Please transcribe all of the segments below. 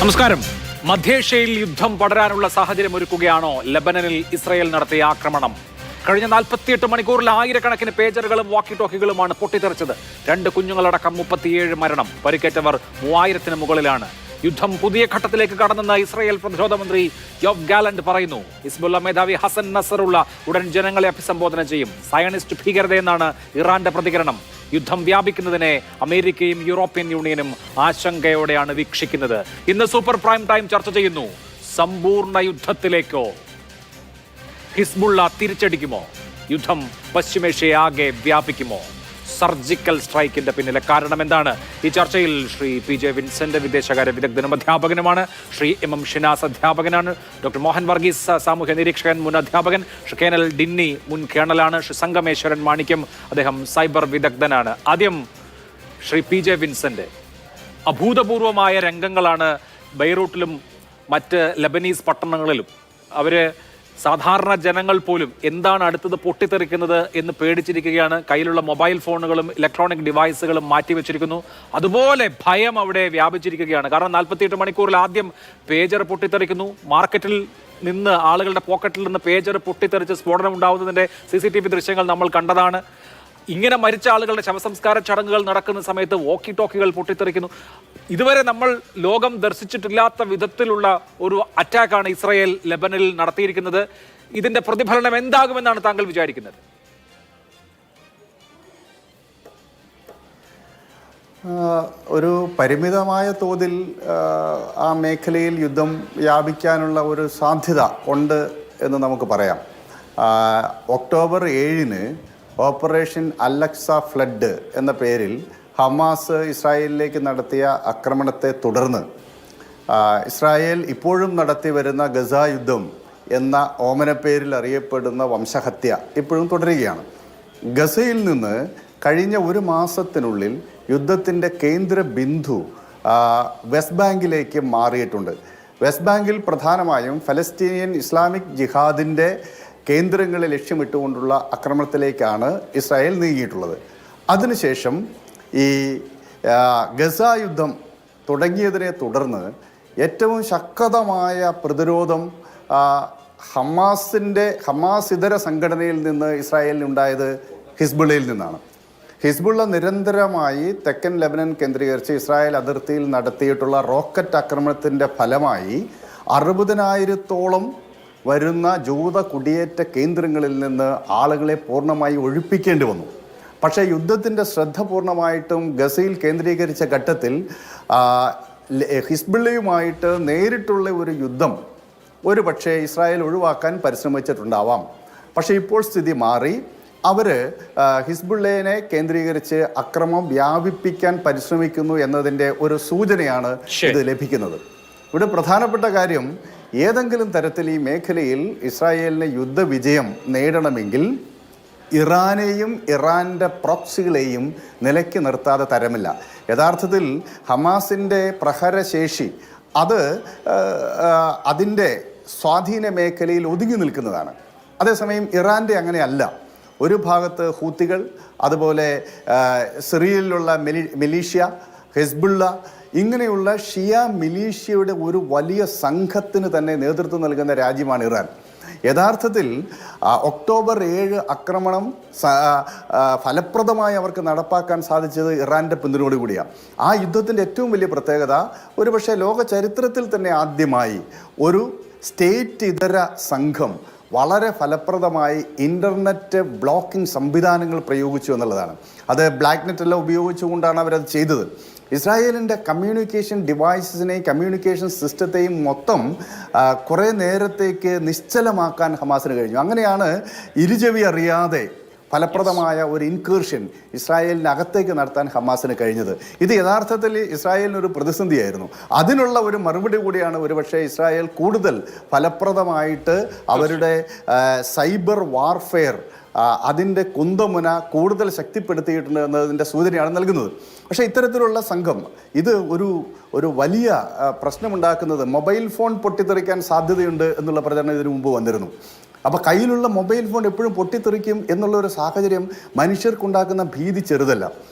നമസ്കാരം. മധ്യേഷ്യയിൽ യുദ്ധം പടരാനുള്ള സാഹചര്യം ഒരുക്കുകയാണോ ലെബനനിൽ ഇസ്രായേൽ നടത്തിയ ആക്രമണം? കഴിഞ്ഞ 48 മണിക്കൂറിൽ ആയിരക്കണക്കിന് പേജറുകളും വാക്കി ടോക്കികളുമാണ് പൊട്ടിത്തെറിച്ചത്. 2 കുഞ്ഞുങ്ങളടക്കം 37 മരണം, പരിക്കേറ്റവർ 3000-ന് മുകളിലാണ്. യുദ്ധം പുതിയ ഘട്ടത്തിലേക്ക് കടന്നെന്ന് ഇസ്രായേൽ പ്രതിരോധ മന്ത്രി യോവ് ഗാലന്റ് പറയുന്നു. ഹിസ്ബുള്ള മേധാവി ഹസൻ നസറുള്ള ഉടൻ ജനങ്ങളെ അഭിസംബോധന ചെയ്യും. സയനിസ്റ്റ് ഭീകരതയെന്നാണ് ഇറാന്റെ പ്രതികരണം. യുദ്ധം വ്യാപിക്കുന്നതിനെ അമേരിക്കയും യൂറോപ്യൻ യൂണിയനും ആശങ്കയോടെയാണ് വീക്ഷിക്കുന്നത്. ഇന്ന് സൂപ്പർ പ്രൈം ടൈം ചർച്ച ചെയ്യുന്നു. സമ്പൂർണ്ണ യുദ്ധത്തിലേക്കോ? ഹിസ്ബുള്ള തിരിച്ചടിക്കുമോ? യുദ്ധം പശ്ചിമേഷ്യയാകെ വ്യാപിക്കുമോ? സർജിക്കൽ സ്ട്രൈക്കിന്റെ പിന്നിലെ കാരണം എന്താണ്? ഈ ചർച്ചയിൽ ശ്രീ PJ വിൻസെന്റ് വിദേശകാര്യ വിദഗ്ധനും അധ്യാപകനുമാണ്. ശ്രീ MM ഷിനാസ് അധ്യാപകനാണ്. ഡോക്ടർ മോഹൻ വർഗീസ് സാമൂഹ്യ നിരീക്ഷകൻ, മുൻ അധ്യാപകൻ. ശ്രീ കേണൽ ഡിന്നി മുൻ കേണലാണ്. ശ്രീ സംഗമേശ്വരൻ മാണിക്യം, അദ്ദേഹം സൈബർ വിദഗ്ധനാണ്. ആദ്യം ശ്രീ PJ വിൻസെന്റ്, അഭൂതപൂർവമായ രംഗങ്ങളാണ് ബെയ്റൂട്ടിലും മറ്റ് ലബനീസ് പട്ടണങ്ങളിലും. അവര് സാധാരണ ജനങ്ങൾ പോലും എന്താണ് അടുത്തത് പൊട്ടിത്തെറിക്കുന്നത് എന്ന് പേടിച്ചിരിക്കുകയാണ്. കയ്യിലുള്ള മൊബൈൽ ഫോണുകളും ഇലക്ട്രോണിക് ഡിവൈസുകളും മാറ്റിവെച്ചിരിക്കുന്നു. അതുപോലെ ഭയം അവിടെ വ്യാപിച്ചിരിക്കുകയാണ്. കാരണം 48 മണിക്കൂറിൽ ആദ്യം പേജർ പൊട്ടിത്തെറിക്കുന്നു. മാർക്കറ്റിൽ നിന്ന് ആളുകളുടെ പോക്കറ്റിൽ നിന്ന് പേജർ പൊട്ടിത്തെറിച്ച് സ്ഫോടനം ഉണ്ടാവുന്നതിൻ്റെ CCTV ദൃശ്യങ്ങൾ നമ്മൾ കണ്ടതാണ്. ഇങ്ങനെ മരിച്ച ആളുകളുടെ ശവസംസ്കാര ചടങ്ങുകൾ നടക്കുന്ന സമയത്ത് വോക്കി ടോക്കികൾ പൊട്ടിത്തെറിക്കുന്നു. ഇതുവരെ നമ്മൾ ലോകം ദർശിച്ചിട്ടില്ലാത്ത വിധത്തിലുള്ള ഒരു അറ്റാക്കാണ് ഇസ്രായേൽ ലെബനനിൽ നടത്തിയിരിക്കുന്നത്. ഇതിന്റെ പ്രതിഫലനം എന്താകുമെന്നാണ് താങ്കൾ വിചാരിക്കുന്നത്? ഒരു പരിമിതമായ തോതിൽ ആ മേഖലയിൽ യുദ്ധം വ്യാപിക്കാനുള്ള ഒരു സാധ്യത ഉണ്ട് എന്ന് നമുക്ക് പറയാം. ഒക്ടോബർ 7-ന് ഓപ്പറേഷൻ അലക്സ ഫ്ലഡ് എന്ന പേരിൽ ഹമാസ് ഇസ്രായേലിലേക്ക് നടത്തിയ ആക്രമണത്തെ തുടർന്ന് ഇസ്രായേൽ ഇപ്പോഴും നടത്തി വരുന്ന ഗസ യുദ്ധം എന്ന ഓമനപ്പേരിൽ അറിയപ്പെടുന്ന വംശഹത്യ ഇപ്പോഴും തുടരുകയാണ്. ഗസയിൽ നിന്ന് കഴിഞ്ഞ ഒരു മാസത്തിനുള്ളിൽ യുദ്ധത്തിൻ്റെ കേന്ദ്ര ബിന്ദു വെസ്റ്റ് ബാങ്കിലേക്ക് മാറിയിട്ടുണ്ട്. വെസ്റ്റ് ബാങ്കിൽ പ്രധാനമായും ഫലസ്തീനിയൻ ഇസ്ലാമിക് ജിഹാദിൻ്റെ കേന്ദ്രങ്ങളെ ലക്ഷ്യമിട്ടുകൊണ്ടുള്ള ആക്രമണത്തിലേക്കാണ് ഇസ്രായേൽ നീങ്ങിയിട്ടുള്ളത്. അതിനുശേഷം ഈ ഗസ യുദ്ധം തുടങ്ങിയതിനെ തുടർന്ന് ഏറ്റവും ശക്തമായ പ്രതിരോധം ഹമാസ് ഇതര സംഘടനയിൽ നിന്ന് ഇസ്രായേലിനുണ്ടായത് ഹിസ്ബുള്ളയിൽ നിന്നാണ്. ഹിസ്ബുള്ള നിരന്തരമായി തെക്കൻ ലെബനൻ കേന്ദ്രീകരിച്ച് ഇസ്രായേൽ അതിർത്തിയിൽ നടത്തിയിട്ടുള്ള റോക്കറ്റ് ആക്രമണത്തിൻ്റെ ഫലമായി 60,000-ഓളം വരുന്ന ജൂത കുടിയേറ്റ കേന്ദ്രങ്ങളിൽ നിന്ന് ആളുകളെ പൂർണ്ണമായി ഒഴിപ്പിക്കേണ്ടി വന്നു. പക്ഷേ യുദ്ധത്തിൻ്റെ ശ്രദ്ധ പൂർണ്ണമായിട്ടും ഗസയിൽ കേന്ദ്രീകരിച്ച ഘട്ടത്തിൽ ഹിസ്ബുള്ളയുമായിട്ട് നേരിട്ടുള്ള ഒരു യുദ്ധം ഒരു പക്ഷേ ഇസ്രായേൽ ഒഴിവാക്കാൻ പരിശ്രമിച്ചിട്ടുണ്ടാവാം. പക്ഷേ ഇപ്പോൾ സ്ഥിതി മാറി. അവർ ഹിസ്ബുള്ളയെ കേന്ദ്രീകരിച്ച് അക്രമം വ്യാപിപ്പിക്കാൻ പരിശ്രമിക്കുന്നു എന്നതിൻ്റെ ഒരു സൂചനയാണ് ഇത് ലഭിക്കുന്നത്. ഇവിടെ പ്രധാനപ്പെട്ട കാര്യം, ഏതെങ്കിലും തരത്തിൽ ഈ മേഖലയിൽ ഇസ്രായേലിന് യുദ്ധവിജയം നേടണമെങ്കിൽ ഇറാനെയും ഇറാൻ്റെ പ്രോക്സികളെയും നിലയ്ക്ക് നിർത്താതെ തരമില്ല. യഥാർത്ഥത്തിൽ ഹമാസിൻ്റെ പ്രഹരശേഷി അത് അതിൻ്റെ സ്വാധീന മേഖലയിൽ ഒതുങ്ങി നിൽക്കുന്നതാണ്. അതേസമയം ഇറാൻ്റെ അങ്ങനെയല്ല. ഒരു ഭാഗത്ത് ഹൂത്തികൾ, അതുപോലെ സിറിയയിലുള്ള മിലീഷ്യ, ഹിസ്ബുള്ള, ഇങ്ങനെയുള്ള ഷിയ മിലീഷ്യയുടെ ഒരു വലിയ സംഘത്തിന് തന്നെ നേതൃത്വം നൽകുന്ന രാജ്യമാണ് ഇറാൻ. യഥാർത്ഥത്തിൽ ഒക്ടോബർ 7 ആക്രമണം ഫലപ്രദമായി അവർക്ക് നടപ്പാക്കാൻ സാധിച്ചത് ഇറാൻ്റെ പിന്തുണയോട് കൂടിയാണ്. ആ യുദ്ധത്തിൻ്റെ ഏറ്റവും വലിയ പ്രത്യേകത, ഒരുപക്ഷെ ലോക ചരിത്രത്തിൽ തന്നെ ആദ്യമായി ഒരു സ്റ്റേറ്റ് ഇതര സംഘം വളരെ ഫലപ്രദമായി ഇൻ്റർനെറ്റ് ബ്ലോക്കിംഗ് സംവിധാനങ്ങൾ പ്രയോഗിച്ചു എന്നുള്ളതാണ്. അത് ബ്ലാക്ക് നെറ്റ് എല്ലാം ഉപയോഗിച്ചുകൊണ്ടാണ് അവരത് ചെയ്തത്. ഇസ്രായേലിൻ്റെ കമ്മ്യൂണിക്കേഷൻ ഡിവൈസസിനെയും കമ്മ്യൂണിക്കേഷൻ സിസ്റ്റത്തെയും മൊത്തം കുറേ നേരത്തേക്ക് നിശ്ചലമാക്കാൻ ഹമാസിന് കഴിഞ്ഞു. അങ്ങനെയാണ് ഇരുചെവി അറിയാതെ ഫലപ്രദമായ ഒരു ഇൻകേർഷൻ ഇസ്രായേലിനകത്തേക്ക് നടത്താൻ ഹമാസിന് കഴിഞ്ഞത്. ഇത് യഥാർത്ഥത്തിൽ ഇസ്രായേലിനൊരു പ്രതിസന്ധിയായിരുന്നു. അതിനുള്ള ഒരു മറുപടി കൂടിയാണ് ഒരുപക്ഷെ ഇസ്രായേൽ കൂടുതൽ ഫലപ്രദമായിട്ട് അവരുടെ സൈബർ വാർഫെയർ അതിൻ്റെ കുന്തമുന കൂടുതൽ ശക്തിപ്പെടുത്തിയിട്ടുണ്ട് എന്നതിൻ്റെ സൂചനയാണ് നൽകുന്നത്. പക്ഷേ ഇത്തരത്തിലുള്ള സംഘം ഇത് ഒരു വലിയ പ്രശ്നമുണ്ടാക്കുന്നത്, മൊബൈൽ ഫോൺ പൊട്ടിത്തെറിക്കാൻ സാധ്യതയുണ്ട് എന്നുള്ള പ്രചരണം ഇതിനു മുമ്പ് വന്നിരുന്നു. അപ്പോൾ കയ്യിലുള്ള മൊബൈൽ ഫോൺ എപ്പോഴും പൊട്ടിത്തെറിക്കും എന്നുള്ള ഒരു സാഹചര്യം മനുഷ്യർക്കുണ്ടാക്കുന്ന ഭീതി ചെറുതല്ല.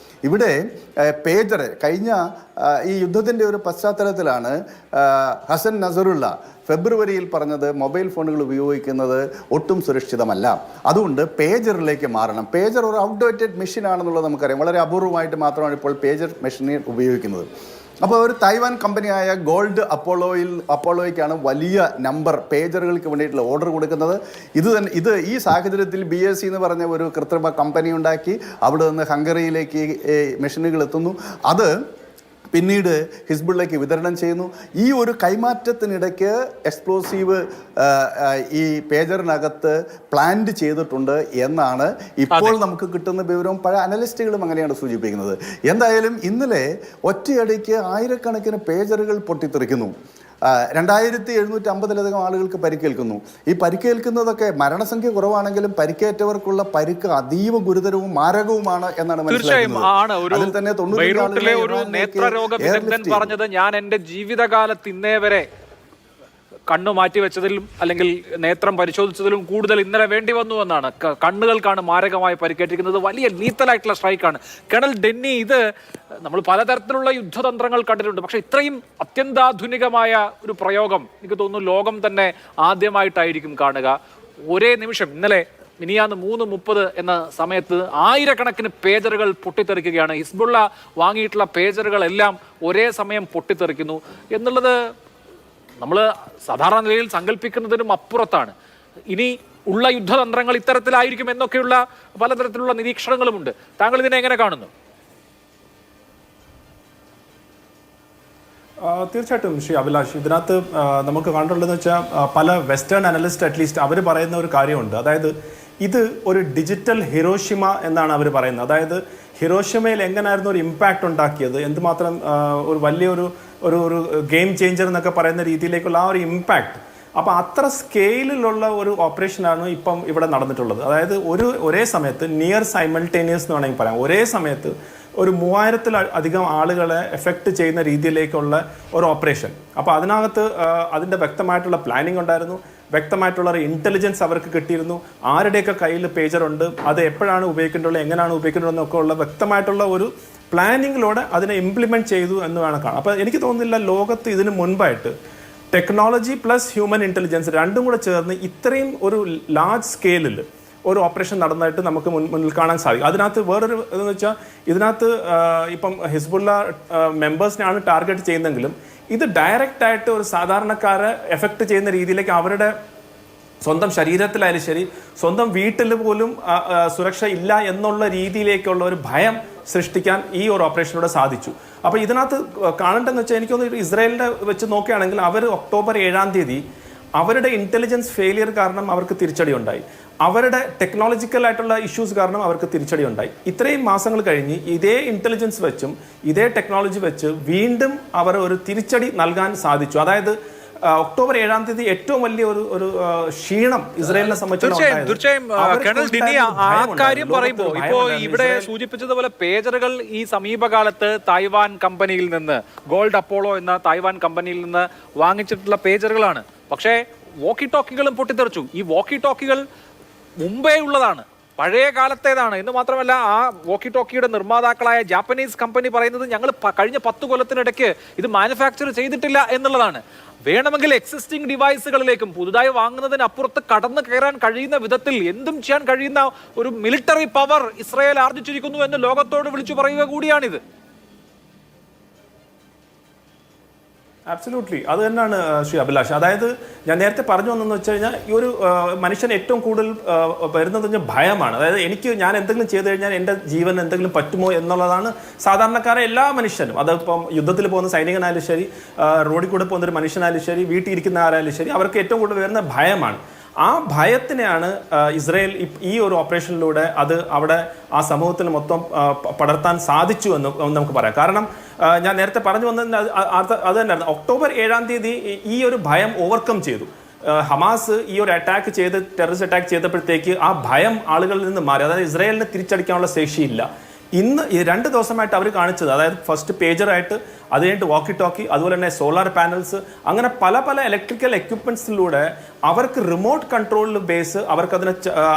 ഇവിടെ പേജർ കഴിഞ്ഞ ഈ യുദ്ധത്തിൻ്റെ ഒരു പശ്ചാത്തലത്തിലാണ് ഹസൻ നസറുള്ള ഫെബ്രുവരിയിൽ പറഞ്ഞത് മൊബൈൽ ഫോണുകൾ ഉപയോഗിക്കുന്നത് ഒട്ടും സുരക്ഷിതമല്ല, അതുകൊണ്ട് പേജറിലേക്ക് മാറണം. പേജർ ഒരു ഔട്ട്ഡേറ്റഡ് മെഷീൻ ആണെന്നുള്ളത് നമുക്കറിയാം. വളരെ അപൂർവമായിട്ട് മാത്രമാണ് ഇപ്പോൾ പേജർ മെഷീൻ ഉപയോഗിക്കുന്നത്. അപ്പോൾ ഒരു തായ്വാൻ കമ്പനിയായ ഗോൾഡ് അപ്പോളോയ്ക്കാണ് വലിയ നമ്പർ പേജറുകൾക്ക് വേണ്ടിയിട്ടുള്ള ഓർഡർ കൊടുക്കുന്നത്. ഇത് ഈ സാഹചര്യത്തിൽ BSC എന്ന് പറഞ്ഞ ഒരു കൃത്രിമ കമ്പനി ഉണ്ടാക്കി അവിടെ നിന്ന് ഹംഗറിയിലേക്ക് മെഷീനുകൾ എത്തുന്നു. അത് പിന്നീട് ഹിസ്ബുള്ളയ്ക്ക് വിതരണം ചെയ്യുന്നു. ഈ ഒരു കൈമാറ്റത്തിനിടയ്ക്ക് എക്സ്പ്ലോസീവ് ഈ പേജറിനകത്ത് പ്ലാന്റ് ചെയ്തിട്ടുണ്ട് എന്നാണ് ഇപ്പോൾ നമുക്ക് കിട്ടുന്ന വിവരവും. പഴയ അനലിസ്റ്റുകളും അങ്ങനെയാണ് സൂചിപ്പിക്കുന്നത്. എന്തായാലും ഇന്നലെ ഒറ്റയടിക്ക് ആയിരക്കണക്കിന് പേജറുകൾ പൊട്ടിത്തെറിക്കുന്നു. 2750 ആളുകൾക്ക് പരിക്കേൽക്കുന്നു. ഈ പരിക്കേൽക്കുന്നതൊക്കെ മരണസംഖ്യ കുറവാണെങ്കിലും പരിക്കേറ്റവർക്കുള്ള പരിക്ക് അതീവ ഗുരുതരവും മാരകവുമാണ് എന്നാണ് മനസ്സിലാക്കുന്നത്. അതിൽ തന്നെ 90 ഒരു നേത്രരോഗ വിദഗ്ധൻ പറഞ്ഞത്, ഞാൻ എൻ്റെ ജീവിതകാലത്ത് ഇന്നേ വരെ കണ്ണു മാറ്റിവെച്ചതിലും അല്ലെങ്കിൽ നേത്രം പരിശോധിച്ചതിലും കൂടുതൽ ഇന്നലെ വേണ്ടി വന്നു എന്നാണ്. കണ്ണുകൾക്കാണ് മാരകമായി പരിക്കേറ്റിരിക്കുന്നത്. വലിയ ലീത്തലായിട്ടുള്ള സ്ട്രൈക്കാണ്. കേണൽ ഡെന്നി, ഇത് നമ്മൾ പലതരത്തിലുള്ള യുദ്ധതന്ത്രങ്ങൾ കണ്ടിട്ടുണ്ട്, പക്ഷെ ഇത്രയും അത്യന്താധുനികമായ ഒരു പ്രയോഗം എനിക്ക് തോന്നുന്നു ലോകം തന്നെ ആദ്യമായിട്ടായിരിക്കും കാണുക. ഒരേ നിമിഷം ഇന്നലെ മിനിയാന്ന് 3:30 എന്ന സമയത്ത് ആയിരക്കണക്കിന് പേജറുകൾ പൊട്ടിത്തെറിക്കുകയാണ്. ഹിസ്ബുള്ള വാങ്ങിയിട്ടുള്ള പേജറുകളെല്ലാം ഒരേ സമയം പൊട്ടിത്തെറിക്കുന്നു എന്നുള്ളത് നമ്മൾ സാധാരണ നിലയിൽ സങ്കല്പിക്കുന്നതിനും അപ്പുറത്താണ്. ഇനി ഉള്ള യുദ്ധതന്ത്രങ്ങൾ ഇത്തരത്തിലായിരിക്കും എന്നൊക്കെയുള്ള പലതരത്തിലുള്ള നിരീക്ഷണങ്ങളുമുണ്ട്. താങ്കൾ ഇതിനെ എങ്ങനെ കാണുന്നു? തീർച്ചയായിട്ടും ശ്രീ അഭിലാഷ്, ഇതിനകത്ത് നമുക്ക് കണ്ടുള്ളതെന്ന് വെച്ചാൽ പല വെസ്റ്റേൺ അനലിസ്റ്റ് അറ്റ്ലീസ്റ്റ് അവർ പറയുന്ന ഒരു കാര്യമുണ്ട്. അതായത് ഇത് ഒരു ഡിജിറ്റൽ ഹിരോഷിമ എന്നാണ് അവർ പറയുന്നത്. അതായത് ഹിരോഷിമയിൽ എങ്ങനെയായിരുന്നു ഒരു ഇമ്പാക്റ്റ് ഉണ്ടാക്കിയത്, എന്തുമാത്രം ഒരു വലിയൊരു ഒരു ഒരു ഗെയിം ചേഞ്ചർ എന്നൊക്കെ പറയുന്ന രീതിയിലേക്കുള്ള ആ ഒരു ഇമ്പാക്റ്റ്. അപ്പോൾ അത്ര സ്കെയിലിലുള്ള ഒരു ഓപ്പറേഷനാണ് ഇപ്പം ഇവിടെ നടന്നിട്ടുള്ളത്. അതായത് ഒരേ സമയത്ത് നിയർ സൈമൾട്ടേനിയസ് എന്ന് വേണമെങ്കിൽ പറയാം, ഒരേ സമയത്ത് ഒരു 3000-ലധികം ആളുകളെ എഫക്റ്റ് ചെയ്യുന്ന രീതിയിലേക്കുള്ള ഒരു ഓപ്പറേഷൻ. അപ്പോൾ അതിനകത്ത് അതിൻ്റെ വ്യക്തമായിട്ടുള്ള പ്ലാനിങ് ഉണ്ടായിരുന്നു, വ്യക്തമായിട്ടുള്ള ഒരു ഇൻ്റലിജൻസ് അവർക്ക് കിട്ടിയിരുന്നു. ആരുടെയൊക്കെ കയ്യിൽ പേജറുണ്ട്, അത് എപ്പോഴാണ് ഉപയോഗിക്കേണ്ടത്, എങ്ങനെയാണ് ഉപയോഗിക്കേണ്ടതെന്നൊക്കെ ഉള്ള വ്യക്തമായിട്ടുള്ള ഒരു പ്ലാനിങ്ങിലൂടെ അതിനെ ഇംപ്ലിമെൻറ്റ് ചെയ്തു എന്ന് വേണം കാണാം. അപ്പോൾ എനിക്ക് തോന്നുന്നില്ല ലോകത്ത് ഇതിന് മുൻപായിട്ട് ടെക്നോളജി പ്ലസ് ഹ്യൂമൻ ഇൻ്റലിജൻസ് രണ്ടും കൂടെ ചേർന്ന് ഇത്രയും ഒരു ലാർജ് സ്കെയിലിൽ ഒരു ഓപ്പറേഷൻ നടന്നതായിട്ട് നമുക്ക് മുന്നിൽ കാണാൻ സാധിക്കും. അതിനകത്ത് വേറൊരു ഇതെന്ന് വെച്ചാൽ ഇതിനകത്ത് ഇപ്പം ഹിസ്ബുള്ള മെമ്പേഴ്സിനെയാണ് ടാർഗറ്റ് ചെയ്യുന്നതെങ്കിലും ഇത് ഡയറക്റ്റായിട്ട് ഒരു സാധാരണക്കാരെ എഫക്റ്റ് ചെയ്യുന്ന രീതിയിലേക്ക് അവരുടെ സ്വന്തം ശരീരത്തിലായാലും ശരി, സ്വന്തം വീട്ടിൽ പോലും സുരക്ഷ ഇല്ല എന്നുള്ള രീതിയിലേക്കുള്ള ഒരു ഭയം സൃഷ്ടിക്കാൻ ഈ ഒരു ഓപ്പറേഷനിലൂടെ സാധിച്ചു. അപ്പോൾ ഇതിനകത്ത് കാണേണ്ടതെന്ന് വെച്ചാൽ എനിക്കൊന്ന് ഇസ്രായേലിൻ്റെ വെച്ച് നോക്കുകയാണെങ്കിൽ അവർ ഒക്ടോബർ 7-ാം തീയതി അവരുടെ ഇൻ്റലിജൻസ് ഫെയിലിയർ കാരണം അവർക്ക് തിരിച്ചടി ഉണ്ടായി, അവരുടെ ടെക്നോളജിക്കൽ ആയിട്ടുള്ള ഇഷ്യൂസ് കാരണം അവർക്ക് തിരിച്ചടി ഉണ്ടായി. ഇത്രയും മാസങ്ങൾ കഴിഞ്ഞ് ഇതേ ഇൻ്റലിജൻസ് വെച്ചും ഇതേ ടെക്നോളജി വെച്ച് വീണ്ടും അവർ ഒരു തിരിച്ചടി നൽകാൻ സാധിച്ചു. അതായത് ഒക്ടോബർ 7-ാം തീയതി ഏറ്റവും വലിയ ഒരു ക്ഷീണം ഇസ്രായേലിനെ തീർച്ചയായും കേണൽ ഡിനി ആ കാര്യം പറയുമ്പോൾ ഇപ്പോ ഇവിടെ സൂചിപ്പിച്ചതുപോലെ പേജറുകൾ ഈ സമീപകാലത്ത് തായ്വാൻ കമ്പനിയിൽ നിന്ന്, ഗോൾഡ് അപ്പോളോ എന്ന തായ്വാൻ കമ്പനിയിൽ നിന്ന് വാങ്ങിച്ചിട്ടുള്ള പേജറുകളാണ്. പക്ഷേ വോക്കി ടോക്കികളും പൊട്ടിത്തെറിച്ചു. ഈ വോക്കി ടോക്കികൾ മുമ്പേ ഉള്ളതാണ്, പഴയ കാലത്തേതാണ് എന്ന് മാത്രമല്ല ആ വോക്കി ടോക്കിയുടെ നിർമ്മാതാക്കളായ ജാപ്പനീസ് കമ്പനി പറയുന്നത് ഞങ്ങൾ കഴിഞ്ഞ 10 കൊല്ലത്തിനിടയ്ക്ക് ഇത് മാനുഫാക്ചർ ചെയ്തിട്ടില്ല എന്നുള്ളതാണ്. വേണമെങ്കിൽ എക്സിസ്റ്റിംഗ് ഡിവൈസുകളിലേക്കും പുതുതായി വാങ്ങുന്നതിനപ്പുറത്ത് കടന്നു കയറാൻ കഴിയുന്ന വിധത്തിൽ എന്തും ചെയ്യാൻ കഴിയുന്ന ഒരു മിലിറ്ററി പവർ ഇസ്രായേൽ ആർജിച്ചിരിക്കുന്നു എന്ന് ലോകത്തോട് വിളിച്ചു പറയുക കൂടിയാണിത്. ആബ്സല്യൂട്ട്ലി അത് തന്നെയാണ് ശ്രീ അഭിലാഷ്. അതായത് ഞാൻ നേരത്തെ പറഞ്ഞു വന്നെന്ന് വെച്ച് കഴിഞ്ഞാൽ ഈ ഒരു മനുഷ്യൻ ഏറ്റവും കൂടുതൽ വരുന്നത് ഭയമാണ്. അതായത് ഞാൻ എന്തെങ്കിലും ചെയ്തു കഴിഞ്ഞാൽ എൻ്റെ ജീവൻ എന്തെങ്കിലും പറ്റുമോ എന്നുള്ളതാണ് സാധാരണക്കാരെ എല്ലാ മനുഷ്യനും. അതിപ്പം യുദ്ധത്തിൽ പോകുന്ന സൈനികനായാലും ശരി, റോഡിൽ കൂടെ പോകുന്ന ഒരു മനുഷ്യനായാലും ശരി, വീട്ടിൽ ഇരിക്കുന്ന ആരായാലും ശരി, അവർക്ക് ഏറ്റവും കൂടുതൽ വരുന്ന ഭയമാണ്. ആ ഭയത്തിനെയാണ് ഇസ്രായേൽ ഈ ഒരു ഓപ്പറേഷനിലൂടെ അത് അവിടെ ആ സമൂഹത്തിൽ മൊത്തം പടർത്താൻ സാധിച്ചു എന്ന് നമുക്ക് പറയാം. കാരണം ഞാൻ നേരത്തെ പറഞ്ഞു വന്നതിന് അത് തന്നെയായിരുന്നു. ഒക്ടോബർ 7-ാം തീയതി ഈ ഒരു ഭയം ഓവർകം ചെയ്തു. ഹമാസ് ഈ ഒരു ടെററിസ്റ്റ് അറ്റാക്ക് ചെയ്തപ്പോഴത്തേക്ക് ആ ഭയം ആളുകളിൽ നിന്ന് മാറി. അതായത് ഇസ്രായേലിനെ തിരിച്ചടിക്കാനുള്ള ശേഷിയില്ല. ഇന്ന് ഈ 2 ദിവസമായിട്ട് അവർ കാണിച്ചത്, അതായത് ഫസ്റ്റ് പേജറായിട്ട്, അത് കഴിഞ്ഞിട്ട് വാക്കി ടോക്കി, അതുപോലെ തന്നെ സോളാർ പാനൽസ്, അങ്ങനെ പല പല ഇലക്ട്രിക്കൽ എക്യുപ്മെന്റ്സിലൂടെ അവർക്ക് റിമോട്ട് കൺട്രോളിൽ ബേസ് അവർക്ക്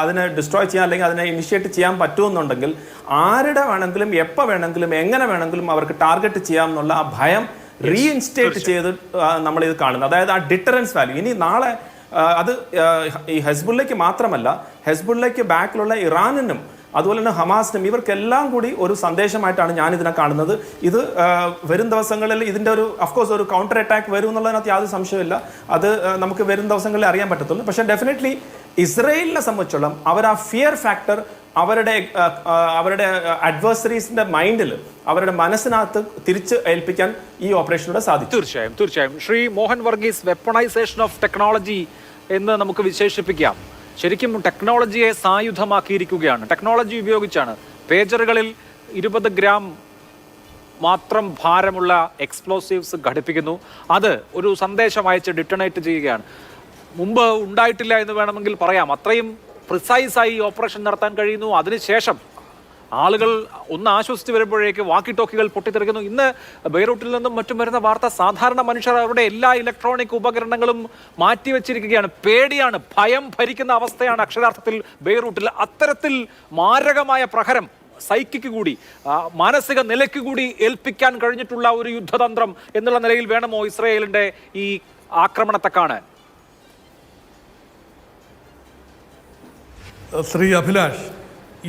അതിനെ ഡിസ്ട്രോയ് ചെയ്യാൻ അല്ലെങ്കിൽ അതിനെ ഇനിഷ്യേറ്റ് ചെയ്യാൻ പറ്റുമെന്നുണ്ടെങ്കിൽ ആരുടെ വേണമെങ്കിലും എപ്പോൾ വേണമെങ്കിലും എങ്ങനെ വേണമെങ്കിലും അവർക്ക് ടാർഗറ്റ് ചെയ്യാം എന്നുള്ള ആ ഭയം റീഇൻസ്റ്റേറ്റ് ചെയ്ത് നമ്മളിത് കാണുന്നത്. അതായത് ആ ഡിറ്ററൻസ് വാല്യൂ ഇനി നാളെ അത് ഈ ഹെസ്ബുള്ളയ്ക്ക് മാത്രമല്ല, ഹെസ്ബുള്ളയ്ക്ക് ബാക്കിലുള്ള ഇറാനിനും അതുപോലെ തന്നെ ഹമാസിനും ഇവർക്കെല്ലാം കൂടി ഒരു സന്ദേശമായിട്ടാണ് ഞാൻ ഇതിനെ കാണുന്നത്. ഇത് വരും ദിവസങ്ങളിൽ ഇതിൻ്റെ ഒരു അഫ്കോഴ്സ് ഒരു കൗണ്ടർ അറ്റാക്ക് വരും എന്നുള്ളതിനകത്ത് യാതൊരു സംശയമില്ല. അത് നമുക്ക് വരും ദിവസങ്ങളിൽ അറിയാൻ പറ്റത്തുള്ളൂ. പക്ഷേ ഡെഫിനറ്റ്ലി ഇസ്രയേലിനെ സംബന്ധിച്ചോളം അവർ ആ ഫിയർ ഫാക്ടർ അവരുടെ അഡ്വേഴ്സറീസിന്റെ മൈൻഡിൽ, അവരുടെ മനസ്സിനകത്ത് തിരിച്ച് ഏൽപ്പിക്കാൻ ഈ ഓപ്പറേഷനിലൂടെ സാധിച്ചു. തീർച്ചയായും ശ്രീ മോഹൻ വർഗീസ്, വെപ്പണൈസേഷൻ ഓഫ് ടെക്നോളജി എന്ന് നമുക്ക് വിശേഷിപ്പിക്കാം. ശരിക്കും ടെക്നോളജിയെ സായുധമാക്കിയിരിക്കുകയാണ്. ടെക്നോളജി ഉപയോഗിച്ചാണ് പേജറുകളിൽ 20 ഗ്രാം മാത്രം ഭാരമുള്ള എക്സ്പ്ലോസീവ്സ് ഘടിപ്പിക്കുന്നു. അത് ഒരു സന്ദേശം അയച്ച് ഡിറ്റണേറ്റ് ചെയ്യുകയാണ്. മുമ്പ് ഉണ്ടായിട്ടില്ല എന്ന് വേണമെങ്കിൽ പറയാം. അത്രയും പ്രിസൈസായി ഓപ്പറേഷൻ നടത്താൻ കഴിയുന്നു. അതിനുശേഷം ആളുകൾ ഒന്ന് ആശ്വസിച്ച് വരുമ്പോഴേക്ക് വാക്കി ടോക്കികൾ പൊട്ടിത്തെറിക്കുന്നു. ഇന്ന് ബെയ്റൂട്ടിൽ നിന്നും മറ്റും വരുന്ന വാർത്ത, സാധാരണ മനുഷ്യർ അവരുടെ എല്ലാ ഇലക്ട്രോണിക് ഉപകരണങ്ങളും മാറ്റിവെച്ചിരിക്കുകയാണ്. പേടിയാണ്, ഭയം ഭരിക്കുന്ന അവസ്ഥയാണ് അക്ഷരാർത്ഥത്തിൽ ബെയ്റൂട്ടിൽ. അത്തരത്തിൽ മാരകമായ പ്രഹരം സൈക്കിക്ക് കൂടി മാനസിക നിലയ്ക്ക് കൂടി ഏൽപ്പിക്കാൻ കഴിഞ്ഞിട്ടുള്ള ഒരു യുദ്ധതന്ത്രം എന്നുള്ള നിലയിൽ വേണമോ ഇസ്രയേലിന്റെ ഈ ആക്രമണത്തെ കാണാൻ? ശ്രീ അഭിലാഷ്,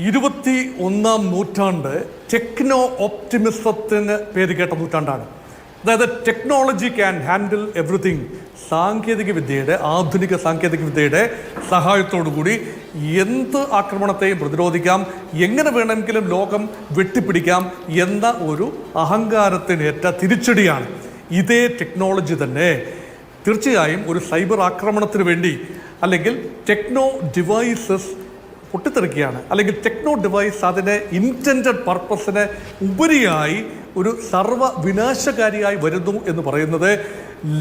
21-ാം നൂറ്റാണ്ട് ടെക്നോ ഓപ്റ്റിമിസത്തിന് പേര് കേട്ട നൂറ്റാണ്ടാണ്. അതായത് ടെക്നോളജി ക്യാൻ ഹാൻഡിൽ എവറിത്തിങ്. ആധുനിക സാങ്കേതിക വിദ്യയുടെ സഹായത്തോടു കൂടി എന്ത് ആക്രമണത്തെയും പ്രതിരോധിക്കാം, എങ്ങനെ വേണമെങ്കിലും ലോകം വെട്ടിപ്പിടിക്കാം എന്ന ഒരു അഹങ്കാരത്തിനേറ്റ തിരിച്ചടിയാണ്. ഇതേ ടെക്നോളജി തന്നെ തീർച്ചയായും ഒരു സൈബർ ആക്രമണത്തിന് വേണ്ടി അല്ലെങ്കിൽ ടെക്നോ ഡിവൈസസ് പൊട്ടിത്തെറിക്കുകയാണ്. അല്ലെങ്കിൽ ടെക്നോ ഡിവൈസ് അതിൻ്റെ ഇൻറ്റൻഡഡ് പർപ്പസിന് ഉപരിയായി ഒരു സർവ്വ വിനാശകാരിയായി വരുന്നു എന്ന് പറയുന്നത്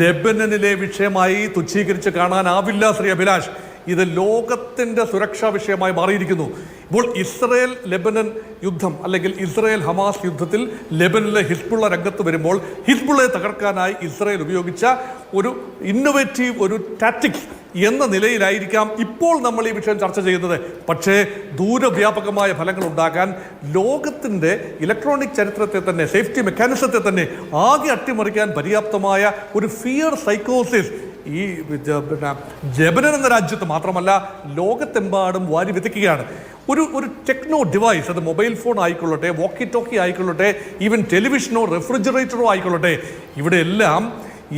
ലെബനനിലെ വിഷയമായി തുച്ഛീകരിച്ച് കാണാനാവില്ല ശ്രീ അഭിലാഷ്. ഇത് ലോകത്തിൻ്റെ സുരക്ഷാ വിഷയമായി മാറിയിരിക്കുന്നു. ഇപ്പോൾ ഇസ്രയേൽ ലെബനൻ യുദ്ധം അല്ലെങ്കിൽ ഇസ്രയേൽ ഹമാസ് യുദ്ധത്തിൽ ലെബനിലെ ഹിസ്ബുള്ള രംഗത്ത് വരുമ്പോൾ ഹിസ്ബുള്ളയെ തകർക്കാനായി ഇസ്രയേൽ ഉപയോഗിച്ച ഒരു ഇന്നോവേറ്റീവ് ഒരു ടാറ്റിക്സ് എന്ന നിലയിലായിരിക്കാം ഇപ്പോൾ നമ്മൾ ഈ വിഷയം ചർച്ച ചെയ്യുന്നത്. പക്ഷേ ദൂരവ്യാപകമായ ഫലങ്ങൾ ഉണ്ടാക്കാൻ ലോകത്തിൻ്റെ ഇലക്ട്രോണിക് ചരിത്രത്തെ തന്നെ, സേഫ്റ്റി മെക്കാനിസത്തെ തന്നെ ആകെ അട്ടിമറിക്കാൻ പര്യാപ്തമായ ഒരു ഫിയർ സൈക്കോസിസ് ഈ ലെബനൻ എന്ന രാജ്യത്ത് മാത്രമല്ല ലോകത്തെമ്പാടും വാരി വിതയ്ക്കുകയാണ്. ഒരു ടെക്നോ ഡിവൈസ്, അത് മൊബൈൽ ഫോൺ ആയിക്കൊള്ളട്ടെ, വോക്കി ടോക്കി ആയിക്കൊള്ളട്ടെ, ഈവൻ ടെലിവിഷനോ റെഫ്രിജറേറ്ററോ ആയിക്കൊള്ളട്ടെ, ഇവിടെ എല്ലാം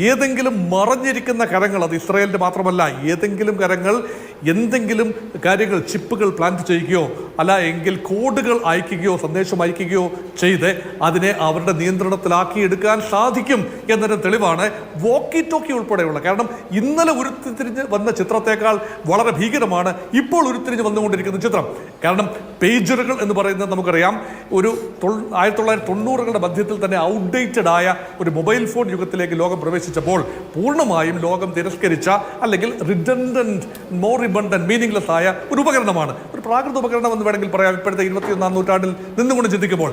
ഏതെങ്കിലും മറഞ്ഞിരിക്കുന്ന കരങ്ങൾ, അത് ഇസ്രായേലിൻ്റെ മാത്രമല്ല, ഏതെങ്കിലും കരങ്ങൾ എന്തെങ്കിലും കാര്യങ്ങൾ, ചിപ്പുകൾ പ്ലാന്റ് ചെയ്യുകയോ അല്ല എങ്കിൽ കോഡുകൾ അയക്കുകയോ സന്ദേശം അയക്കുകയോ ചെയ്ത് അതിനെ അവരുടെ നിയന്ത്രണത്തിലാക്കിയെടുക്കാൻ സാധിക്കും എന്നതിന് തെളിവാണ് വോക്കി ടോക്കി ഉൾപ്പെടെയുള്ള. കാരണം ഇന്നലെ ഉരുത്തിരിഞ്ഞ് വന്ന ചിത്രത്തേക്കാൾ വളരെ ഭീകരമാണ് ഇപ്പോൾ ഉരുത്തിരിഞ്ഞ് വന്നുകൊണ്ടിരിക്കുന്ന ചിത്രം. കാരണം പേജറുകൾ എന്ന് പറയുന്നത് നമുക്കറിയാം, ഒരു 1990കളുടെ മധ്യത്തിൽ തന്നെ ഔട്ട്ഡേറ്റഡ് ആയ ഒരു മൊബൈൽ ഫോൺ യുഗത്തിലേക്ക് ലോകം പ്രവേശിച്ചപ്പോൾ പൂർണ്ണമായും ലോകം തിരസ്കരിച്ച അല്ലെങ്കിൽ റിഡൻഡന്റ്, മോറിബണ്ടന്റ്, മീനിങ്ലെസ് ആയ ഒരു ഉപകരണമാണ്. ഒരു പ്രാകൃത ഉപകരണം എന്ന് വേണമെങ്കിൽ പറയാം. ഇപ്പോഴത്തെ 21-ാം നൂറ്റാണ്ടിൽ നിന്നുകൊണ്ട് ചിന്തിക്കുമ്പോൾ